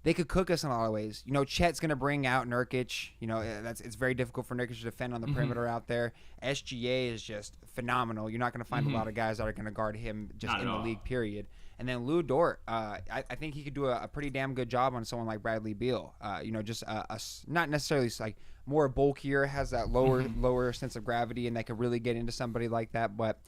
they could cook us in a lot of ways. Chet's going to bring out Nurkic. It's very difficult for Nurkic to defend on the perimeter out there. SGA is just phenomenal. You're not going to find a lot of guys that are going to guard him just in the league, period. And then Lou Dort, I think he could do a pretty damn good job on someone like Bradley Beal. Just not necessarily like more bulkier, has that lower sense of gravity, and that could really get into somebody like that. But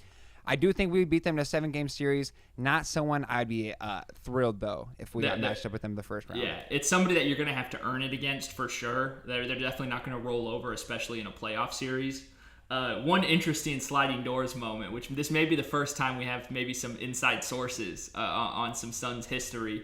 I do think we would beat them in a 7-game series. Not someone I'd be thrilled, though, if we got matched up with them in the first round. Yeah, it's somebody that you're going to have to earn it against for sure. They're definitely not going to roll over, especially in a playoff series. One interesting sliding doors moment, which this may be the first time we have maybe some inside sources on some Suns history.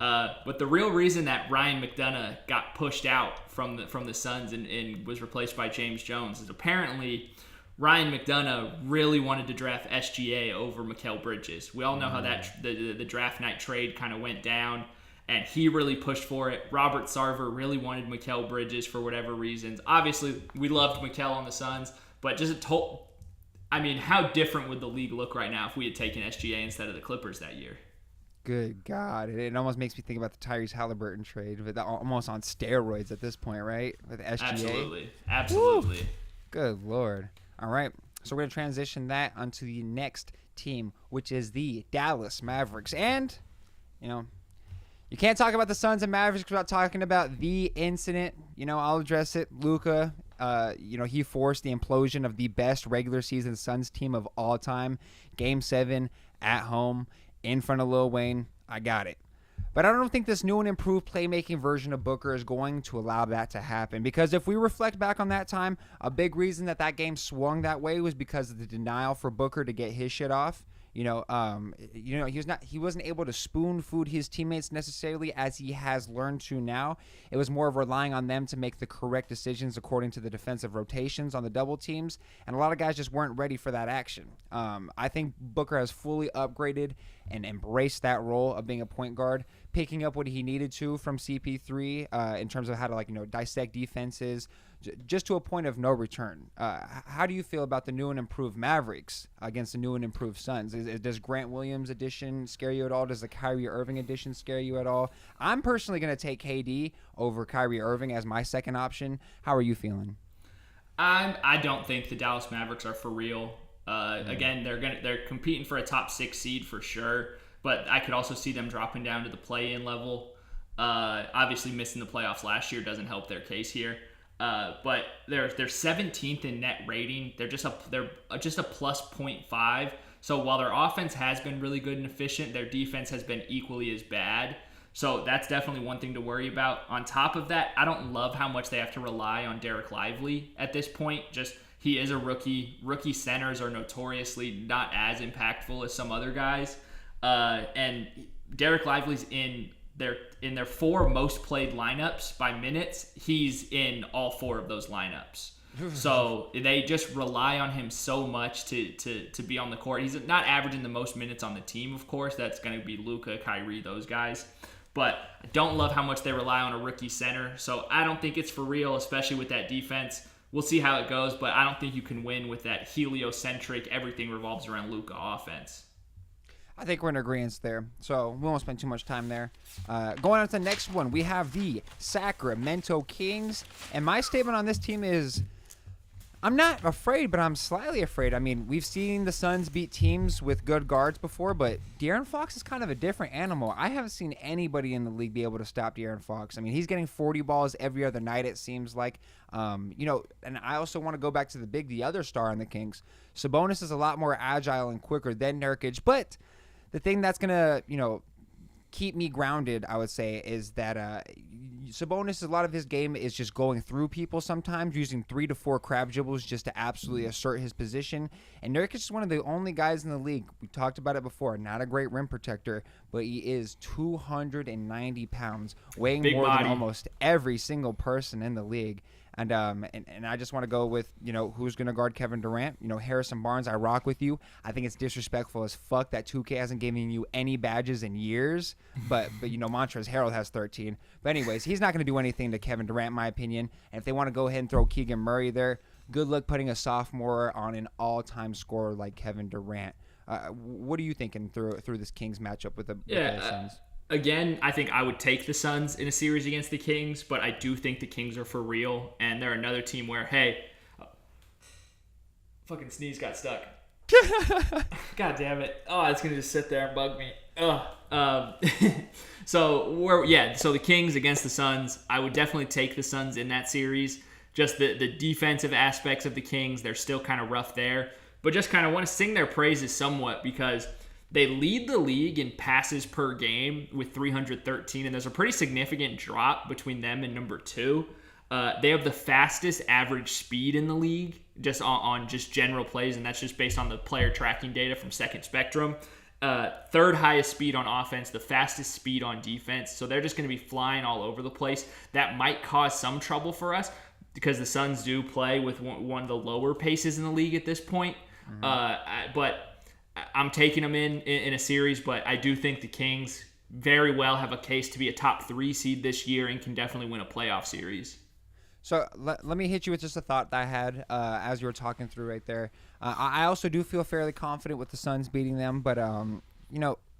But the real reason that Ryan McDonough got pushed out from the Suns and was replaced by James Jones is apparently Ryan McDonough really wanted to draft SGA over Mikal Bridges. We all know how that the draft night trade kind of went down, and he really pushed for it. Robert Sarver really wanted Mikal Bridges for whatever reasons. Obviously, we loved Mikal on the Suns, but how different would the league look right now if we had taken SGA instead of the Clippers that year? Good God. It almost makes me think about the Tyrese Halliburton trade, but almost on steroids at this point, right? With SGA. Absolutely. Woo! Good Lord. All right, so we're going to transition that onto the next team, which is the Dallas Mavericks. And, you can't talk about the Suns and Mavericks without talking about the incident. I'll address it. Luka, he forced the implosion of the best regular season Suns team of all time. Game 7 at home in front of Lil Wayne. I got it. But I don't think this new and improved playmaking version of Booker is going to allow that to happen. Because if we reflect back on that time, a big reason that game swung that way was because of the denial for Booker to get his shit off. He wasn't able to spoon food his teammates necessarily as he has learned to now. It was more of relying on them to make the correct decisions according to the defensive rotations on the double teams, and a lot of guys just weren't ready for that action. I think Booker has fully upgraded and embraced that role of being a point guard, picking up what he needed to from CP3 in terms of how to dissect defenses, just to a point of no return. How do you feel about the new and improved Mavericks against the new and improved Suns? Does Grant Williams addition scare you at all? Does the Kyrie Irving addition scare you at all? I'm personally going to take KD over Kyrie Irving as my second option. How are you feeling? I don't think the Dallas Mavericks are for real. Again, they're competing for a top 6 seed for sure, but I could also see them dropping down to the play-in level. Obviously, missing the playoffs last year doesn't help their case here. But they're 17th in net rating. They're just a plus 0.5. So while their offense has been really good and efficient, their defense has been equally as bad. So that's definitely one thing to worry about. On top of that, I don't love how much they have to rely on Derek Lively at this point. Just he is a rookie. Rookie centers are notoriously not as impactful as some other guys. And Derek Lively's in their 4 most played lineups by minutes. He's in all 4 of those lineups. So they just rely on him so much to be on the court. He's not averaging the most minutes on the team, of course. That's going to be Luka, Kyrie, those guys. But I don't love how much they rely on a rookie center. So I don't think it's for real, especially with that defense. We'll see how it goes, but I don't think you can win with that heliocentric, everything revolves around Luka offense. I think we're in agreement there, so we won't spend too much time there. Going on to the next one, we have the Sacramento Kings, and my statement on this team is I'm not afraid, but I'm slightly afraid. I mean, we've seen the Suns beat teams with good guards before, but De'Aaron Fox is kind of a different animal. I haven't seen anybody in the league be able to stop De'Aaron Fox. I mean, he's getting 40 balls every other night, it seems like. And I also want to go back to the other star on the Kings. Sabonis is a lot more agile and quicker than Nurkic, but the thing that's going to, keep me grounded, I would say, is that Sabonis, a lot of his game is just going through people sometimes, using 3 to 4 crab dribbles just to absolutely assert his position. And Nurkic is one of the only guys in the league, we talked about it before, not a great rim protector, but he is 290 pounds, weighing Big more body. than almost every single person in the league. And I just want to go with, who's going to guard Kevin Durant. Harrison Barnes, I rock with you. I think it's disrespectful as fuck that 2K hasn't given you any badges in years. But Montrezl Harrell has 13. But anyways, he's not going to do anything to Kevin Durant, in my opinion. And if they want to go ahead and throw Keegan Murray there, good luck putting a sophomore on an all-time scorer like Kevin Durant. What are you thinking through this Kings matchup with the Suns? Again, I think I would take the Suns in a series against the Kings, but I do think the Kings are for real, and they're another team where, fucking sneeze got stuck. God damn it. Oh, it's going to just sit there and bug me. So the Kings against the Suns, I would definitely take the Suns in that series. Just the defensive aspects of the Kings, they're still kind of rough there, but just kind of want to sing their praises somewhat because they lead the league in passes per game with 313, and there's a pretty significant drop between them and number 2. They have the fastest average speed in the league just on just general plays, and that's just based on the player tracking data from Second Spectrum. Third highest speed on offense, the fastest speed on defense. So they're just going to be flying all over the place. That might cause some trouble for us because the Suns do play with one of the lower paces in the league at this point. But I'm taking them in a series, but I do think the Kings very well have a case to be a top 3 seed this year and can definitely win a playoff series. So let me hit you with just a thought that I had as you were talking through right there. I also do feel fairly confident with the Suns beating them, but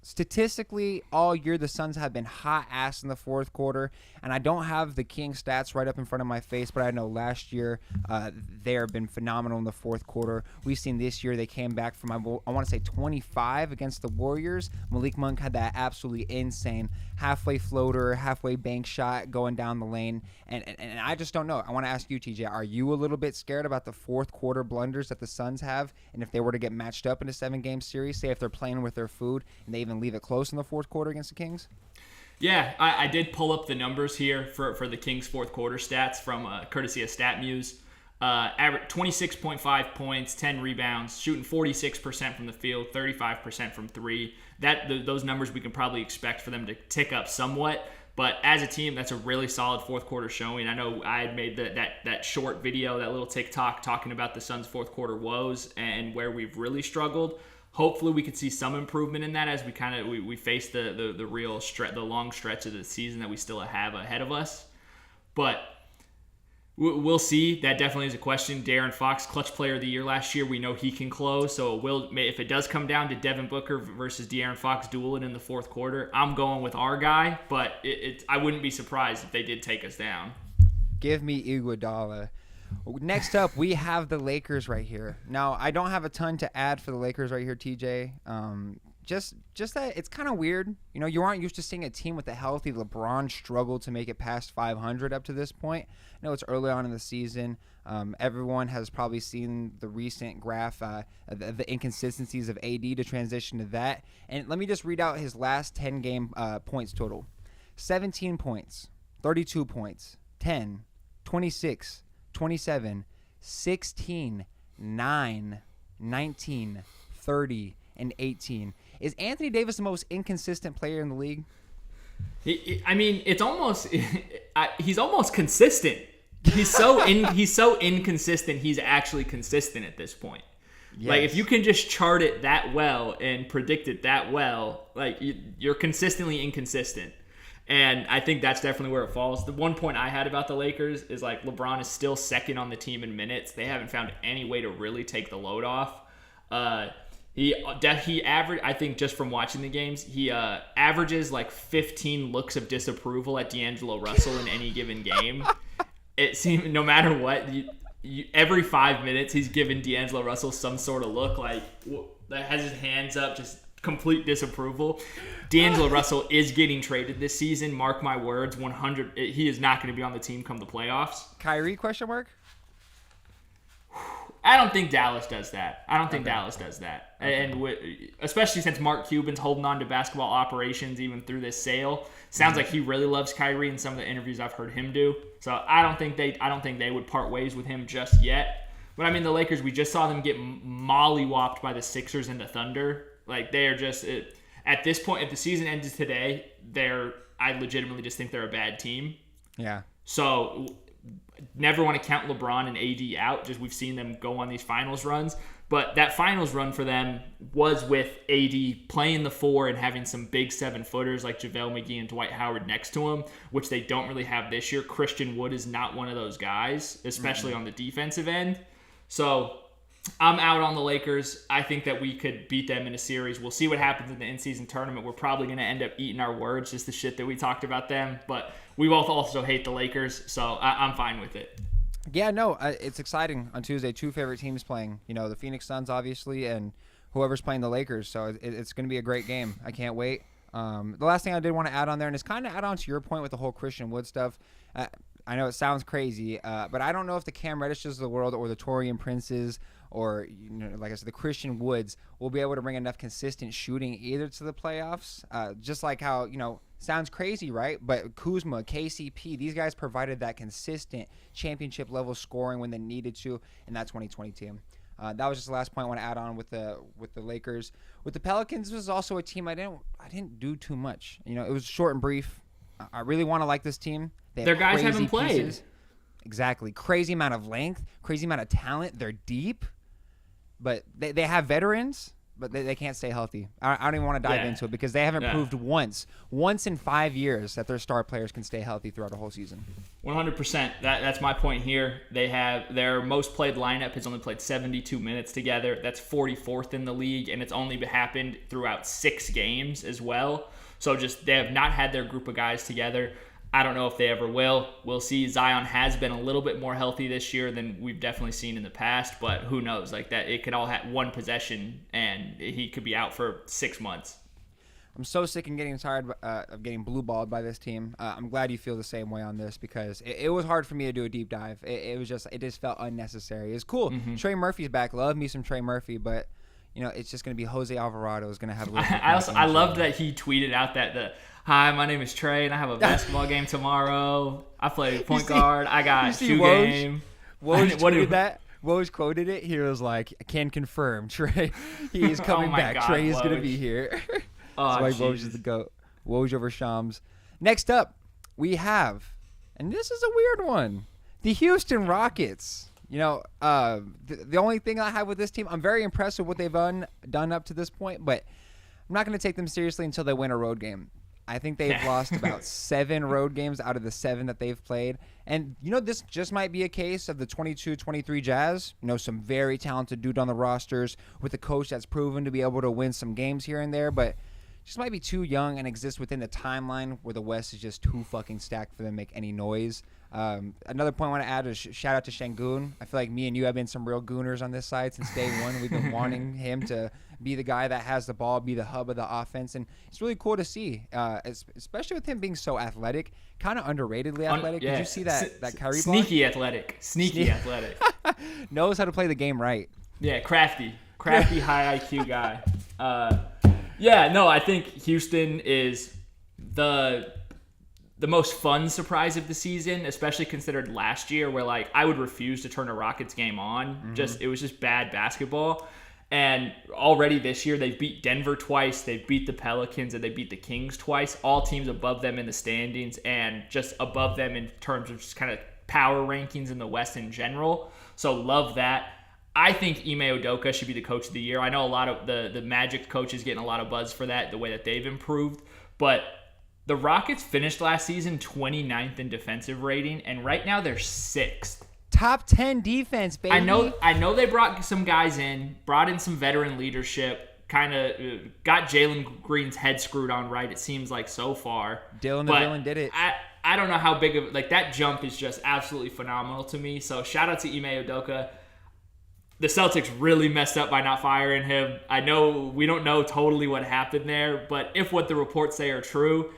statistically all year the Suns have been hot ass in the fourth quarter, and I don't have the Kings stats right up in front of my face, but I know last year they have been phenomenal in the fourth quarter. We've seen this year they came back from, I want to say 25 against the Warriors. Malik Monk had that absolutely insane halfway floater, halfway bank shot going down the lane, and I just don't know. I want to ask you, TJ, are you a little bit scared about the fourth quarter blunders that the Suns have, and if they were to get matched up in a 7-game series, say if they're playing with their food and they even leave it close in the fourth quarter against the Kings? Yeah, I did pull up the numbers here for the Kings' fourth quarter stats from courtesy of StatMuse. Average 26.5 points, 10 rebounds, shooting 46% from the field, 35% from 3. Those numbers we can probably expect for them to tick up somewhat. But as a team, that's a really solid fourth quarter showing. I know I had made that short video, that little TikTok talking about the Suns' fourth quarter woes and where we've really struggled. Hopefully we could see some improvement in that as we face the real the long stretch of the season that we still have ahead of us. But we'll see. That definitely is a question. De'Aaron Fox, clutch player of the year last year. We know he can close. So if it does come down to Devin Booker versus De'Aaron Fox dueling in the fourth quarter, I'm going with our guy. But I wouldn't be surprised if they did take us down. Give me Iguodala. Next up, we have the Lakers right here. Now, I don't have a ton to add for the Lakers right here, TJ. Just that it's kind of weird. You aren't used to seeing a team with a healthy LeBron struggle to make it past 500 up to this point. I know it's early on in the season. Everyone has probably seen the recent graph, the inconsistencies of AD to transition to that. And let me just read out his last 10-game points total. 17 points, 32 points, 10, 26, 27, 16, 9, 19, 30, and 18. Is Anthony Davis the most inconsistent player in the league? It's almost he's almost consistent. He's so inconsistent. He's actually consistent at this point. Yes. Like if you can just chart it that well and predict it that well, like you're consistently inconsistent. And I think that's definitely where it falls. The one point I had about the Lakers is like LeBron is still second on the team in minutes. They haven't found any way to really take the load off. He averaged, I think just from watching the games, he averages like 15 looks of disapproval at D'Angelo Russell in any given game. It seems no matter what, every 5 minutes he's giving D'Angelo Russell some sort of look like that has his hands up, just complete disapproval. D'Angelo Russell is getting traded this season. Mark my words, 100. He is not going to be on the team come the playoffs. Kyrie ? I don't think Dallas does that. And especially since Mark Cuban's holding on to basketball operations even through this sale. Sounds like he really loves Kyrie in some of the interviews I've heard him do. So I don't think they would part ways with him just yet. But I mean, the Lakers, we just saw them get mollywopped by the Sixers and the Thunder. Like, they are just at this point, if the season ends today, I legitimately just think they're a bad team. Yeah. So never want to count LeBron and AD out. Just we've seen them go on these finals runs. But that finals run for them was with AD playing the 4 and having some big 7-footers like JaVale McGee and Dwight Howard next to him, which they don't really have this year. Christian Wood is not one of those guys, especially on the defensive end. So I'm out on the Lakers. I think that we could beat them in a series. We'll see what happens in the in-season tournament. We're probably going to end up eating our words, just the shit that we talked about them. But we both also hate the Lakers, so I'm fine with it. Yeah, no, it's exciting on Tuesday. 2 favorite teams playing. The Phoenix Suns, obviously, and whoever's playing the Lakers. So it's going to be a great game. I can't wait. The last thing I did want to add on there, and it's kind of add on to your point with the whole Christian Wood stuff. I know it sounds crazy, but I don't know if the Cam Reddishes of the world or the Torian Princes or, like I said, the Christian Woods will be able to bring enough consistent shooting either to the playoffs. Just like how, sounds crazy, right? But Kuzma, KCP, these guys provided that consistent championship-level scoring when they needed to in that 2020 team. That was just the last point I want to add on with the Lakers. With the Pelicans, this was also a team I didn't do too much. It was short and brief. I really want to like this team. Their guys haven't played. Pieces. Exactly. Crazy amount of length, crazy amount of talent. They're deep, but they have veterans, but they can't stay healthy. I don't even want to dive into it because they haven't proved once in 5 years that their star players can stay healthy throughout a whole season. 100%. That's my point here. They have their most played lineup has only played 72 minutes together. That's 44th in the league, and it's only happened throughout 6 games as well. So just they have not had their group of guys together. I don't know if they ever will. We'll see. Zion has been a little bit more healthy this year than we've definitely seen in the past, but who knows? Like that, it could all have one possession, and he could be out for 6 months. I'm so sick and getting tired of getting blue-balled by this team. I'm glad you feel the same way on this because it was hard for me to do a deep dive. It just felt unnecessary. It's cool. Mm-hmm. Trey Murphy's back. Love me some Trey Murphy, but it's just going to be Jose Alvarado is going to have a little I loved that he tweeted out that hi, my name is Trey, and I have a basketball game tomorrow. I play point guard. I got shoe game. Woj tweeted that. Woj quoted it. He was like, I can confirm, Trey. He is coming back. God, Trey is going to be here. That's why Woj is the GOAT. Woj over Shams. Next up, we have, and this is a weird one, the Houston Rockets. The only thing I have with this team, I'm very impressed with what they've done up to this point, but I'm not going to take them seriously until they win a road game. I think they've lost about 7 road games out of the 7 that they've played. And, this just might be a case of the 22-23 Jazz. Some very talented dude on the rosters with a coach that's proven to be able to win some games here and there, but just might be too young and exist within the timeline where the West is just too fucking stacked for them to make any noise. Another point I want to add is shout out to Şengün. I feel like me and you have been some real gooners on this side since day one. We've been wanting him to be the guy that has the ball, be the hub of the offense, and it's really cool to see, especially with him being so athletic, kind of underratedly athletic. Did you see that Kyrie sneaky athletic, athletic. Knows how to play the game right. Yeah, crafty high IQ guy. I think Houston is the most fun surprise of the season, especially considered last year where I would refuse to turn a Rockets game on. Mm-hmm. It was just bad basketball. And already this year they've beat Denver twice, they've beat the Pelicans, and they beat the Kings twice. All teams above them in the standings and just above them in terms of just kind of power rankings in the West in general. So love that. I think Ime Udoka should be the coach of the year. I know a lot of the Magic coaches getting a lot of buzz for that, the way that they've improved. But the Rockets finished last season 29th in defensive rating, and right now they're 6th. Top 10 defense, baby. I know they brought some guys in, brought in some veteran leadership, kind of got Jalen Green's head screwed on right, it seems like so far. Dylan the Villain did it. I don't know how big of that jump is just absolutely phenomenal to me. So shout out to Ime Udoka. The Celtics really messed up by not firing him. I know we don't know totally what happened there, but if what the reports say are true,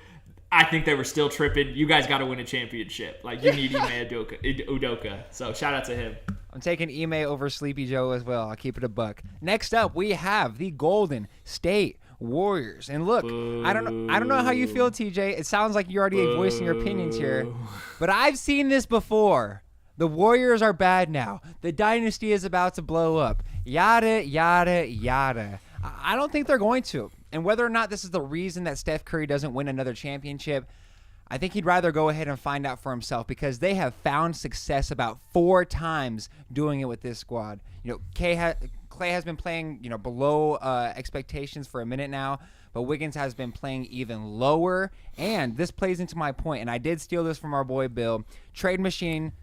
I think they were still tripping. You guys got to win a championship. Like, you need Ime Udoka. So shout out to him. I'm taking Ime over Sleepy Joe as well. I'll keep it a buck. Next up, we have the Golden State Warriors. And look, I don't know how you feel, TJ. It sounds like you're already voicing your opinions here, but I've seen this before. The Warriors are bad now. The dynasty is about to blow up. Yada, yada, yada. I don't think they're going to. And whether or not this is the reason that Steph Curry doesn't win another championship, I think he'd rather go ahead and find out for himself, because they have found success about 4 times doing it with this squad. You know, Clay has been playing, below expectations for a minute now, but Wiggins has been playing even lower. And this plays into my point, and I did steal this from our boy Bill. Trade machine.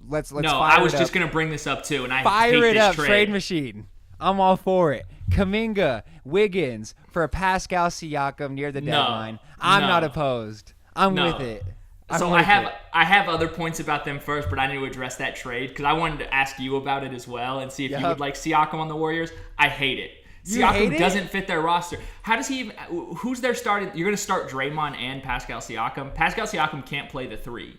Let's no, fire I was it just up. gonna bring this up too, and I Fire hate it this up, trade machine. I'm all for it. Kaminga, Wiggins for Pascal Siakam near the deadline. I'm not opposed. I'm with it. I have other points about them first, but I need to address that trade because I wanted to ask you about it as well and see if you would like Siakam on the Warriors. I hate it. Siakam doesn't fit their roster. How does he even? Who's their starting? You're going to start Draymond and Pascal Siakam. Pascal Siakam can't play the 3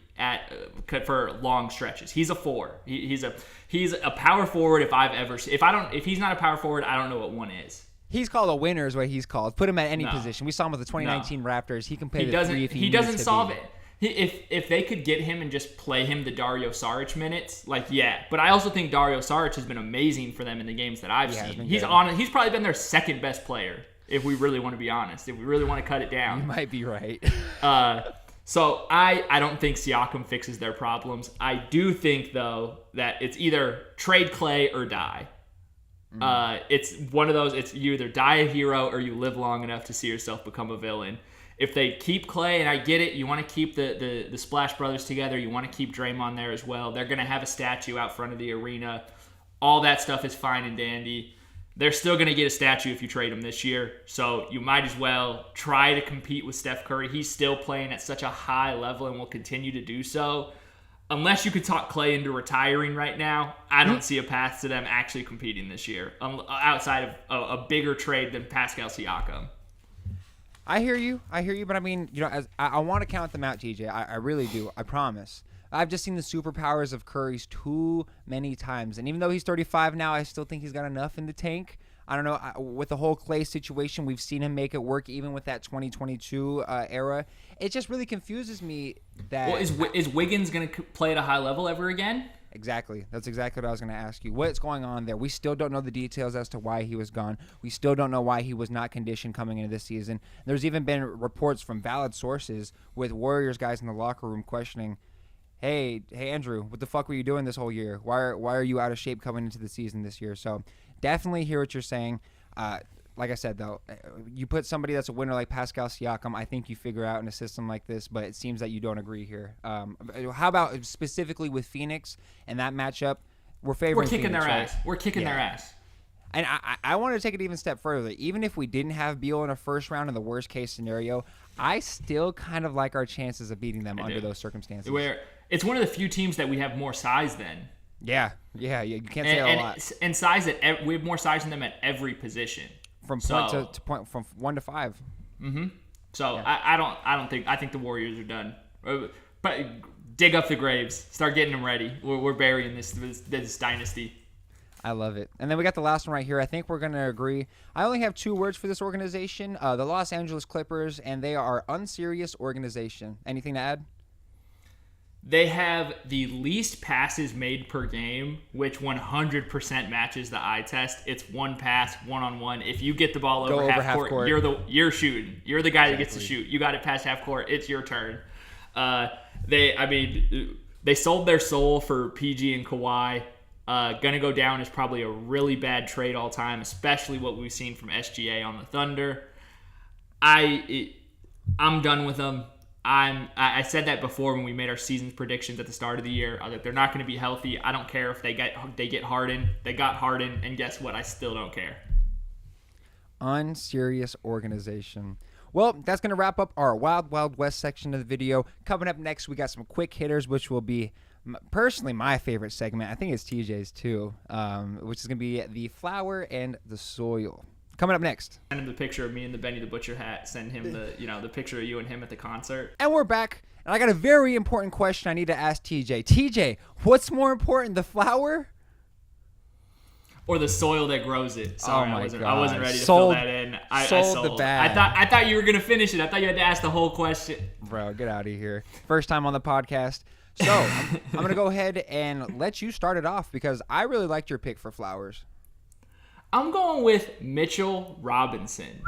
for long stretches. He's a 4. He's a power forward. If he's not a power forward, I don't know what one is. He's called a winner, is what he's called. Put him at any position. We saw him with the 2019 Raptors. He can play the 3 if he doesn't solve be. it. If they could get him and just play him the Dario Saric minutes, But I also think Dario Saric has been amazing for them in the games that I've seen. He's probably been their second best player, if we really want to be honest. If we really want to cut it down. You might be right. So I don't think Siakam fixes their problems. I do think, though, that it's either trade Clay or die. It's one of those. It's you either die a hero or you live long enough to see yourself become a villain. If they keep Clay, and I get it, you want to keep the Splash Brothers together. You want to keep Draymond there as well. They're going to have a statue out front of the arena. All that stuff is fine and dandy. They're still going to get a statue if you trade him this year. So you might as well try to compete with Steph Curry. He's still playing at such a high level and will continue to do so. Unless you could talk Clay into retiring right now, I don't see a path to them actually competing this year outside of a bigger trade than Pascal Siakam. I hear you, but I mean, as I want to count them out, TJ. I really do. I promise. I've just seen the superpowers of Curry's too many times, and even though he's 35 now, I still think he's got enough in the tank. I don't know. With the whole Clay situation, we've seen him make it work even with that 2022 era. It just really confuses me that. Well, is Wiggins going to play at a high level ever again? Exactly. That's exactly what I was going to ask you. What's going on there? We still don't know the details as to why he was gone. We still don't know why he was not conditioned coming into this season. There's even been reports from valid sources with Warriors guys in the locker room questioning, hey Andrew, what the fuck were you doing this whole year? Why are you out of shape coming into the season this year? So definitely hear what you're saying. Like I said, though, you put somebody that's a winner like Pascal Siakam, I think you figure out in a system like this, but it seems that you don't agree here. How about specifically with Phoenix and that matchup? We're favoring We're kicking Phoenix, their right? ass. We're kicking their ass. And I want to take it even a step further. Even if we didn't have Beal in a first round in the worst case scenario, I still kind of like our chances of beating them under those circumstances. Where it's one of the few teams that we have more size than. Yeah. You can't say a lot. And size we have more size than them at every position. From point to point, from 1 to 5. Mm-hmm. So yeah. I think the Warriors are done. But dig up the graves, start getting them ready. We're burying this dynasty. I love it. And then we got the last one right here. I think we're going to agree. I only have 2 words for this organization, the Los Angeles Clippers, and they are unserious organization. Anything to add? They have the least passes made per game, which 100% matches the eye test. It's one pass, one-on-one. If you get the ball over half court, you're shooting. You're the guy that gets to shoot. You got it past half court. It's your turn. They sold their soul for PG and Kawhi. Gonna go down is probably a really bad trade all time, especially what we've seen from SGA on the Thunder. I'm done with them. I said that before when we made our season predictions at the start of the year. That they're not going to be healthy. I don't care if they get Harden. They got Harden, and guess what? I still don't care. Unserious organization. Well, that's going to wrap up our Wild Wild West section of the video. Coming up next, we got some quick hitters, which will be personally my favorite segment. I think it's TJ's too, which is going to be the flower and the soil. Coming up next. Send him the picture of me in the Benny the Butcher hat. Send him the picture of you and him at the concert. And we're back. And I got a very important question I need to ask TJ. TJ, what's more important, the flower or the soil that grows it? Sorry, I wasn't ready to sold, fill that in. I sold the bag. I thought you were gonna finish it. I thought you had to ask the whole question. Bro, get out of here. First time on the podcast. So I'm going to go ahead and let you start it off because I really liked your pick for flowers. I'm going with Mitchell Robinson.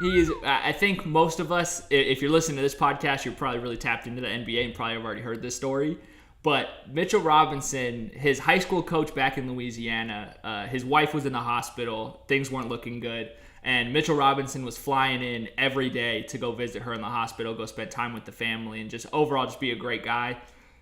He is. I think most of us, if you're listening to this podcast, you're probably really tapped into the NBA and probably have already heard this story. But Mitchell Robinson, his high school coach back in Louisiana, his wife was in the hospital. Things weren't looking good. And Mitchell Robinson was flying in every day to go visit her in the hospital, go spend time with the family, and just overall just be a great guy.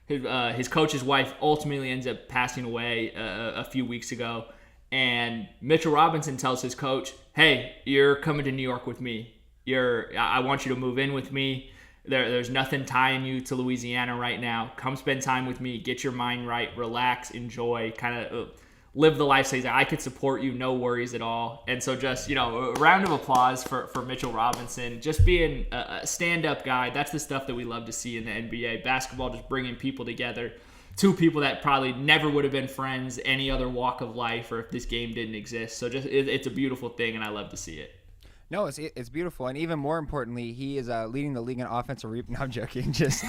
His coach's wife ultimately ends up passing away a few weeks ago. And Mitchell Robinson tells his coach, hey, you're coming to New York with me. I want you to move in with me. There's nothing tying you to Louisiana right now. Come spend time with me. Get your mind right. Relax. Enjoy. Kind of live the life. Say, I could support you. No worries at all. And so just, a round of applause for Mitchell Robinson. Just being a stand-up guy. That's the stuff that we love to see in the NBA. Basketball, just bringing people together. Two people that probably never would have been friends any other walk of life or if this game didn't exist. So just it's a beautiful thing, and I love to see it. No, it's beautiful, and even more importantly, he is leading the league in offensive rebound. No, I'm joking. Just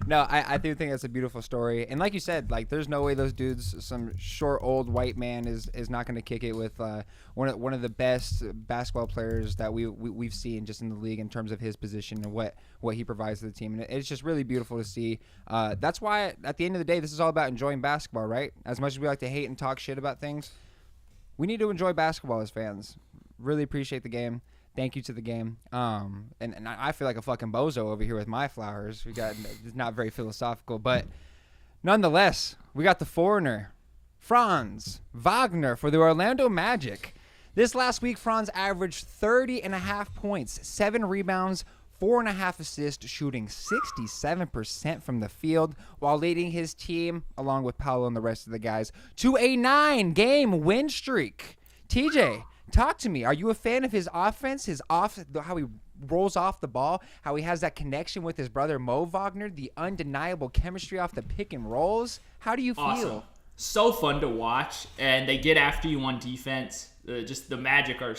no, I do think that's a beautiful story. And like you said, like there's no way those dudes, some short old white man is not going to kick it with one of the best basketball players that we've seen just in the league in terms of his position and what he provides to the team. And it's just really beautiful to see. That's why at the end of the day, this is all about enjoying basketball, right? As much as we like to hate and talk shit about things, we need to enjoy basketball as fans. Really appreciate the game. Thank you to the game. And I feel like a fucking bozo over here with my flowers. It's not very philosophical, but nonetheless, we got the foreigner, Franz Wagner for the Orlando Magic. This last week, Franz averaged 30.5 points, 7 rebounds, 4.5 assists, shooting 67% from the field while leading his team, along with Paolo and the rest of the guys, to a 9-game win streak. TJ, talk to me. Are you a fan of his offense, how he rolls off the ball, how he has that connection with his brother Mo Wagner, the undeniable chemistry off the pick and rolls? How do you feel? Awesome. So fun to watch, and they get after you on defense. Just the Magic are a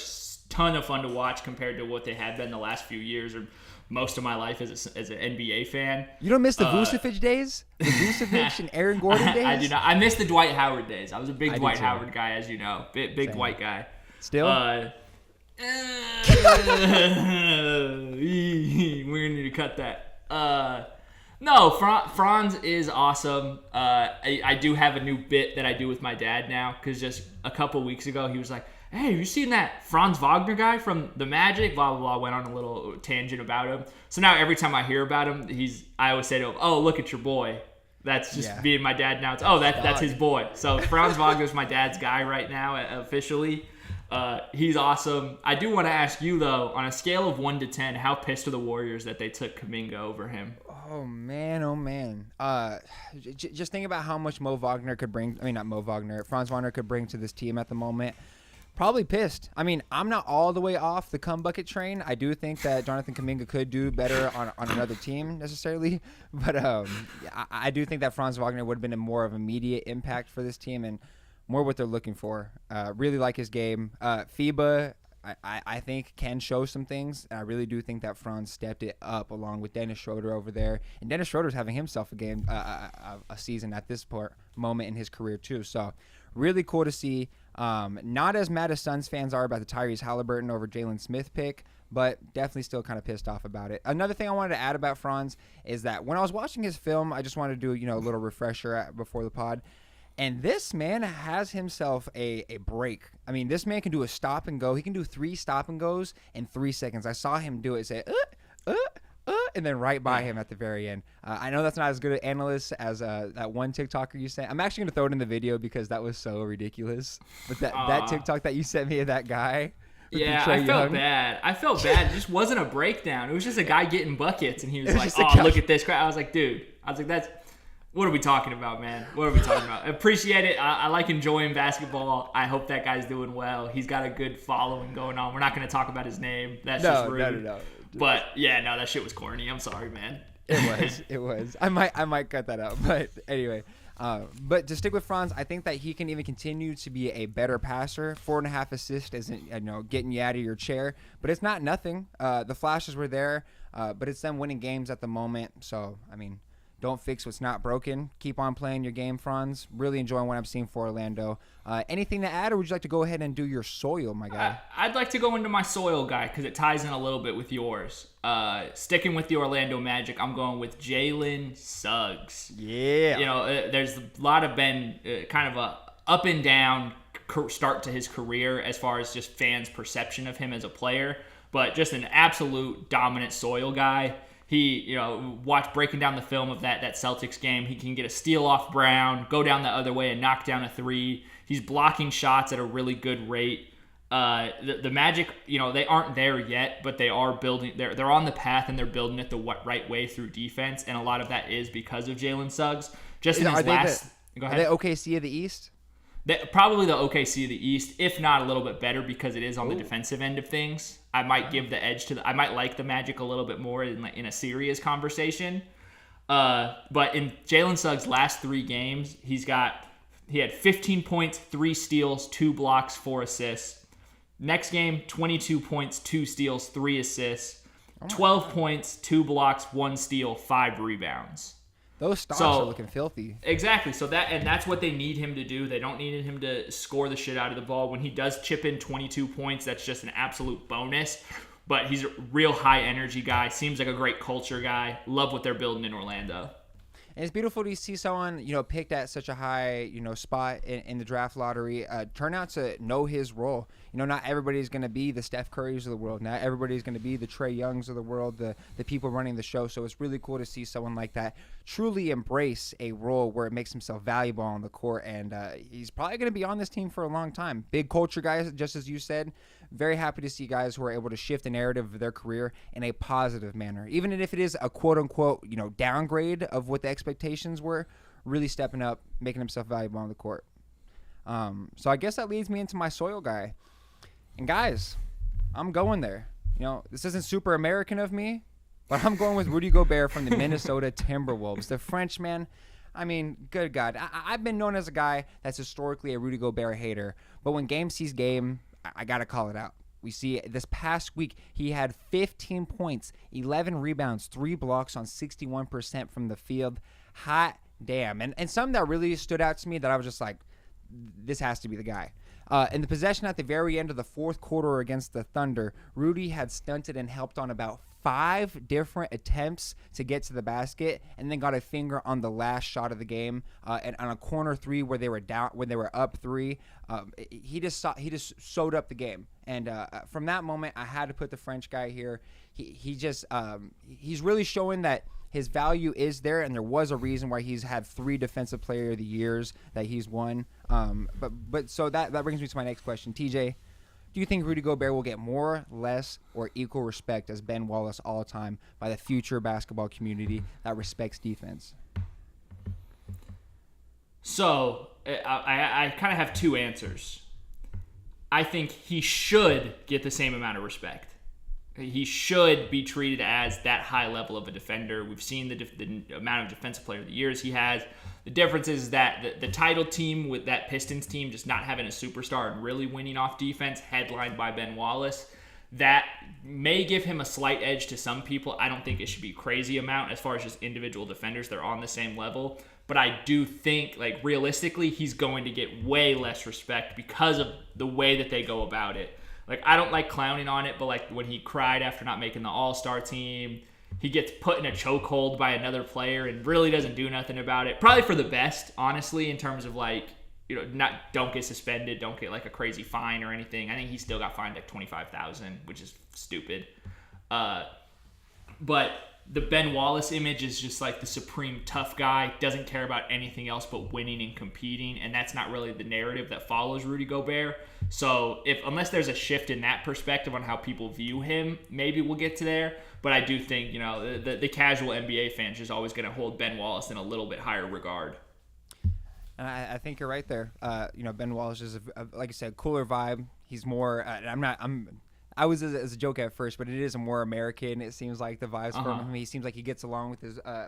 ton of fun to watch compared to what they had been the last few years or most of my life as an NBA fan. You don't miss the Vucevic days? The Vucevic and Aaron Gordon days? I do not. I miss the Dwight Howard days. I was a big Dwight Howard guy, as you know. Big Dwight guy. Still? We're going to need to cut that. No, Franz is awesome. I do have a new bit that I do with my dad now because just a couple weeks ago he was like, hey, have you seen that Franz Wagner guy from the Magic? Blah, blah, blah. Went on a little tangent about him. So now every time I hear about him, I always say to him, oh, look at your boy. That's just being my dad now. It's, that's his boy. So Franz Wagner's my dad's guy right now officially. He's awesome. I do want to ask you, though, on a scale of 1 to 10, how pissed are the Warriors that they took Kuminga over him? Oh, man. Just think about how much Franz Wagner could bring to this team at the moment. Probably pissed. I mean, I'm not all the way off the cum bucket train. I do think that Jonathan Kuminga could do better on another team necessarily. But I do think that Franz Wagner would have been a more of immediate impact for this team and more what they're looking for. Really like his game. FIBA, I think, can show some things. And I really do think that Franz stepped it up along with Dennis Schroeder over there. And Dennis Schroeder's having himself a season at this moment in his career too. So really cool to see. Not as mad as Suns fans are about the Tyrese Halliburton over Jalen Smith pick, but definitely still kind of pissed off about it. Another thing I wanted to add about Franz is that when I was watching his film, I just wanted to do a little refresher before the pod. And this man has himself a break. I mean, this man can do a stop and go. He can do 3 stop and goes in 3 seconds. I saw him do it. Say, and then right by him at the very end. I know that's not as good an analyst as that one TikToker you sent. I'm actually going to throw it in the video because that was so ridiculous. But that TikTok that you sent me of that guy. Yeah, I felt bad. It just wasn't a breakdown. It was just a guy getting buckets, and he was like, oh, look at this crap. I was like, dude. That's What are we talking about, man? What are we talking about? Appreciate it. I like enjoying basketball. I hope that guy's doing well. He's got a good following going on. We're not going to talk about his name. That's just rude. No. But yeah, no, that shit was corny. I'm sorry, man. It was. I might cut that out. But anyway, but to stick with Franz, I think that he can even continue to be a better passer. 4.5 assists isn't getting you out of your chair, but it's not nothing. The flashes were there, but it's them winning games at the moment. So I mean, don't fix what's not broken. Keep on playing your game, Franz. Really enjoying what I'm seeing for Orlando. Anything to add, or would you like to go ahead and do your soil, my guy? I'd like to go into my soil guy because it ties in a little bit with yours. Sticking with the Orlando Magic, I'm going with Jalen Suggs. Yeah. There's a lot of been kind of a up and down start to his career as far as just fans' perception of him as a player, but just an absolute dominant soil guy. He, watch breaking down the film of that Celtics game. He can get a steal off Brown, go down the other way and knock down a three. He's blocking shots at a really good rate. The Magic, they aren't there yet, but they are building. They're on the path and they're building it the right way through defense, and a lot of that is because of Jalen Suggs. Just in his last, go ahead. Are they OKC of the East? Probably the OKC of the East, if not a little bit better, because it is on the defensive end of things. I might give the edge to I might like the Magic a little bit more in a serious conversation. But in Jalen Suggs' last 3 games, he had 15 points, 3 steals, 2 blocks, 4 assists. Next game, 22 points, 2 steals, 3 assists. 12 points, 2 blocks, 1 steal, 5 rebounds. Those stars are looking filthy. Exactly. So that's what they need him to do. They don't need him to score the shit out of the ball. When he does chip in 22 points, that's just an absolute bonus. But he's a real high energy guy. Seems like a great culture guy. Love what they're building in Orlando. And it's beautiful to see someone, picked at such a high, spot in the draft lottery, turn out to know his role. Not everybody's going to be the Steph Currys of the world. Not everybody's going to be the Trae Youngs of the world, the people running the show. So it's really cool to see someone like that truly embrace a role where it makes himself valuable on the court. And he's probably going to be on this team for a long time. Big culture guys, just as you said. Very happy to see guys who are able to shift the narrative of their career in a positive manner. Even if it is a quote-unquote, downgrade of what the expectations were, really stepping up, making himself valuable on the court. So I guess that leads me into my soil guy. And guys, I'm going there. This isn't super American of me, but I'm going with Rudy Gobert from the Minnesota Timberwolves. The Frenchman, I mean, good God. I've been known as a guy that's historically a Rudy Gobert hater, but when game sees game, I got to call it out. We see this past week, he had 15 points, 11 rebounds, 3 blocks on 61% from the field. Hot damn. And something that really stood out to me that I was just like, this has to be the guy. In the possession at the very end of the fourth quarter against the Thunder, Rudy had stunted and helped on about 5 different attempts to get to the basket, and then got a finger on the last shot of the game, and on a corner 3 where they were down, when they were up 3. He just sewed up the game, and from that moment, I had to put the French guy here. He's really showing that his value is there, and there was a reason why he's had 3 Defensive Player of the Years that he's won. But so that brings me to my next question, TJ. Do you think Rudy Gobert will get more, less, or equal respect as Ben Wallace all-time by the future basketball community that respects defense? So I kind of have 2 answers. I think he should get the same amount of respect. He should be treated as that high level of a defender. We've seen the amount of Defensive Player of the Years he has. The difference is that the title team with that Pistons team just not having a superstar and really winning off defense, headlined by Ben Wallace, that may give him a slight edge to some people. I don't think it should be a crazy amount as far as just individual defenders. They're on the same level. But I do think, realistically, he's going to get way less respect because of the way that they go about it. I don't like clowning on it, but when he cried after not making the All-Star team, he gets put in a chokehold by another player and really doesn't do nothing about it. Probably for the best, honestly, in terms of don't get suspended, don't get a crazy fine or anything. I think he still got fined $25,000, which is stupid. But the Ben Wallace image is just like the supreme tough guy, doesn't care about anything else but winning and competing, and that's not really the narrative that follows Rudy Gobert. So unless there's a shift in that perspective on how people view him, maybe we'll get to there. But I do think, the casual NBA fan is always going to hold Ben Wallace in a little bit higher regard. And I think you're right there. Ben Wallace is, like I said, cooler vibe. He's more. I was as a joke at first, but it is a more American. It seems like the vibes from him. He seems like he gets along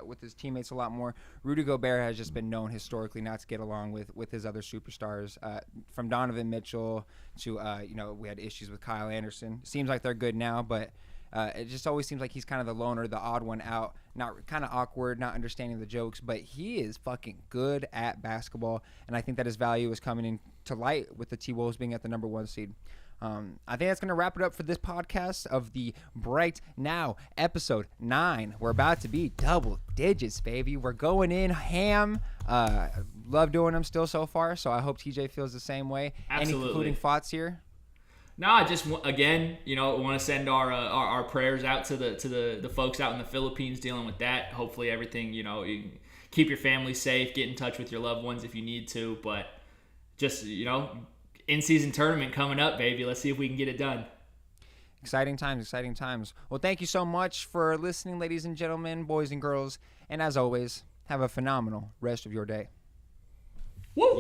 with his teammates a lot more. Rudy Gobert has just been known historically not to get along with his other superstars. From Donovan Mitchell to we had issues with Kyle Anderson. Seems like they're good now, but it just always seems like he's kind of the loner, the odd one out, not kind of awkward, not understanding the jokes, but he is fucking good at basketball, and I think that his value is coming into light with the T-Wolves being at the number 1 seed. I think that's going to wrap it up for this podcast of the Bright Now, episode 9. We're about to be double digits, baby. We're going in ham. Love doing them still so far, so I hope TJ feels the same way. Absolutely. Any concluding thoughts here? No, I just again, want to send our prayers out to the folks out in the Philippines dealing with that. Hopefully everything, you keep your family safe, get in touch with your loved ones if you need to, but just, in-season tournament coming up, baby. Let's see if we can get it done. Exciting times. Well, thank you so much for listening, ladies and gentlemen, boys and girls, and as always, have a phenomenal rest of your day.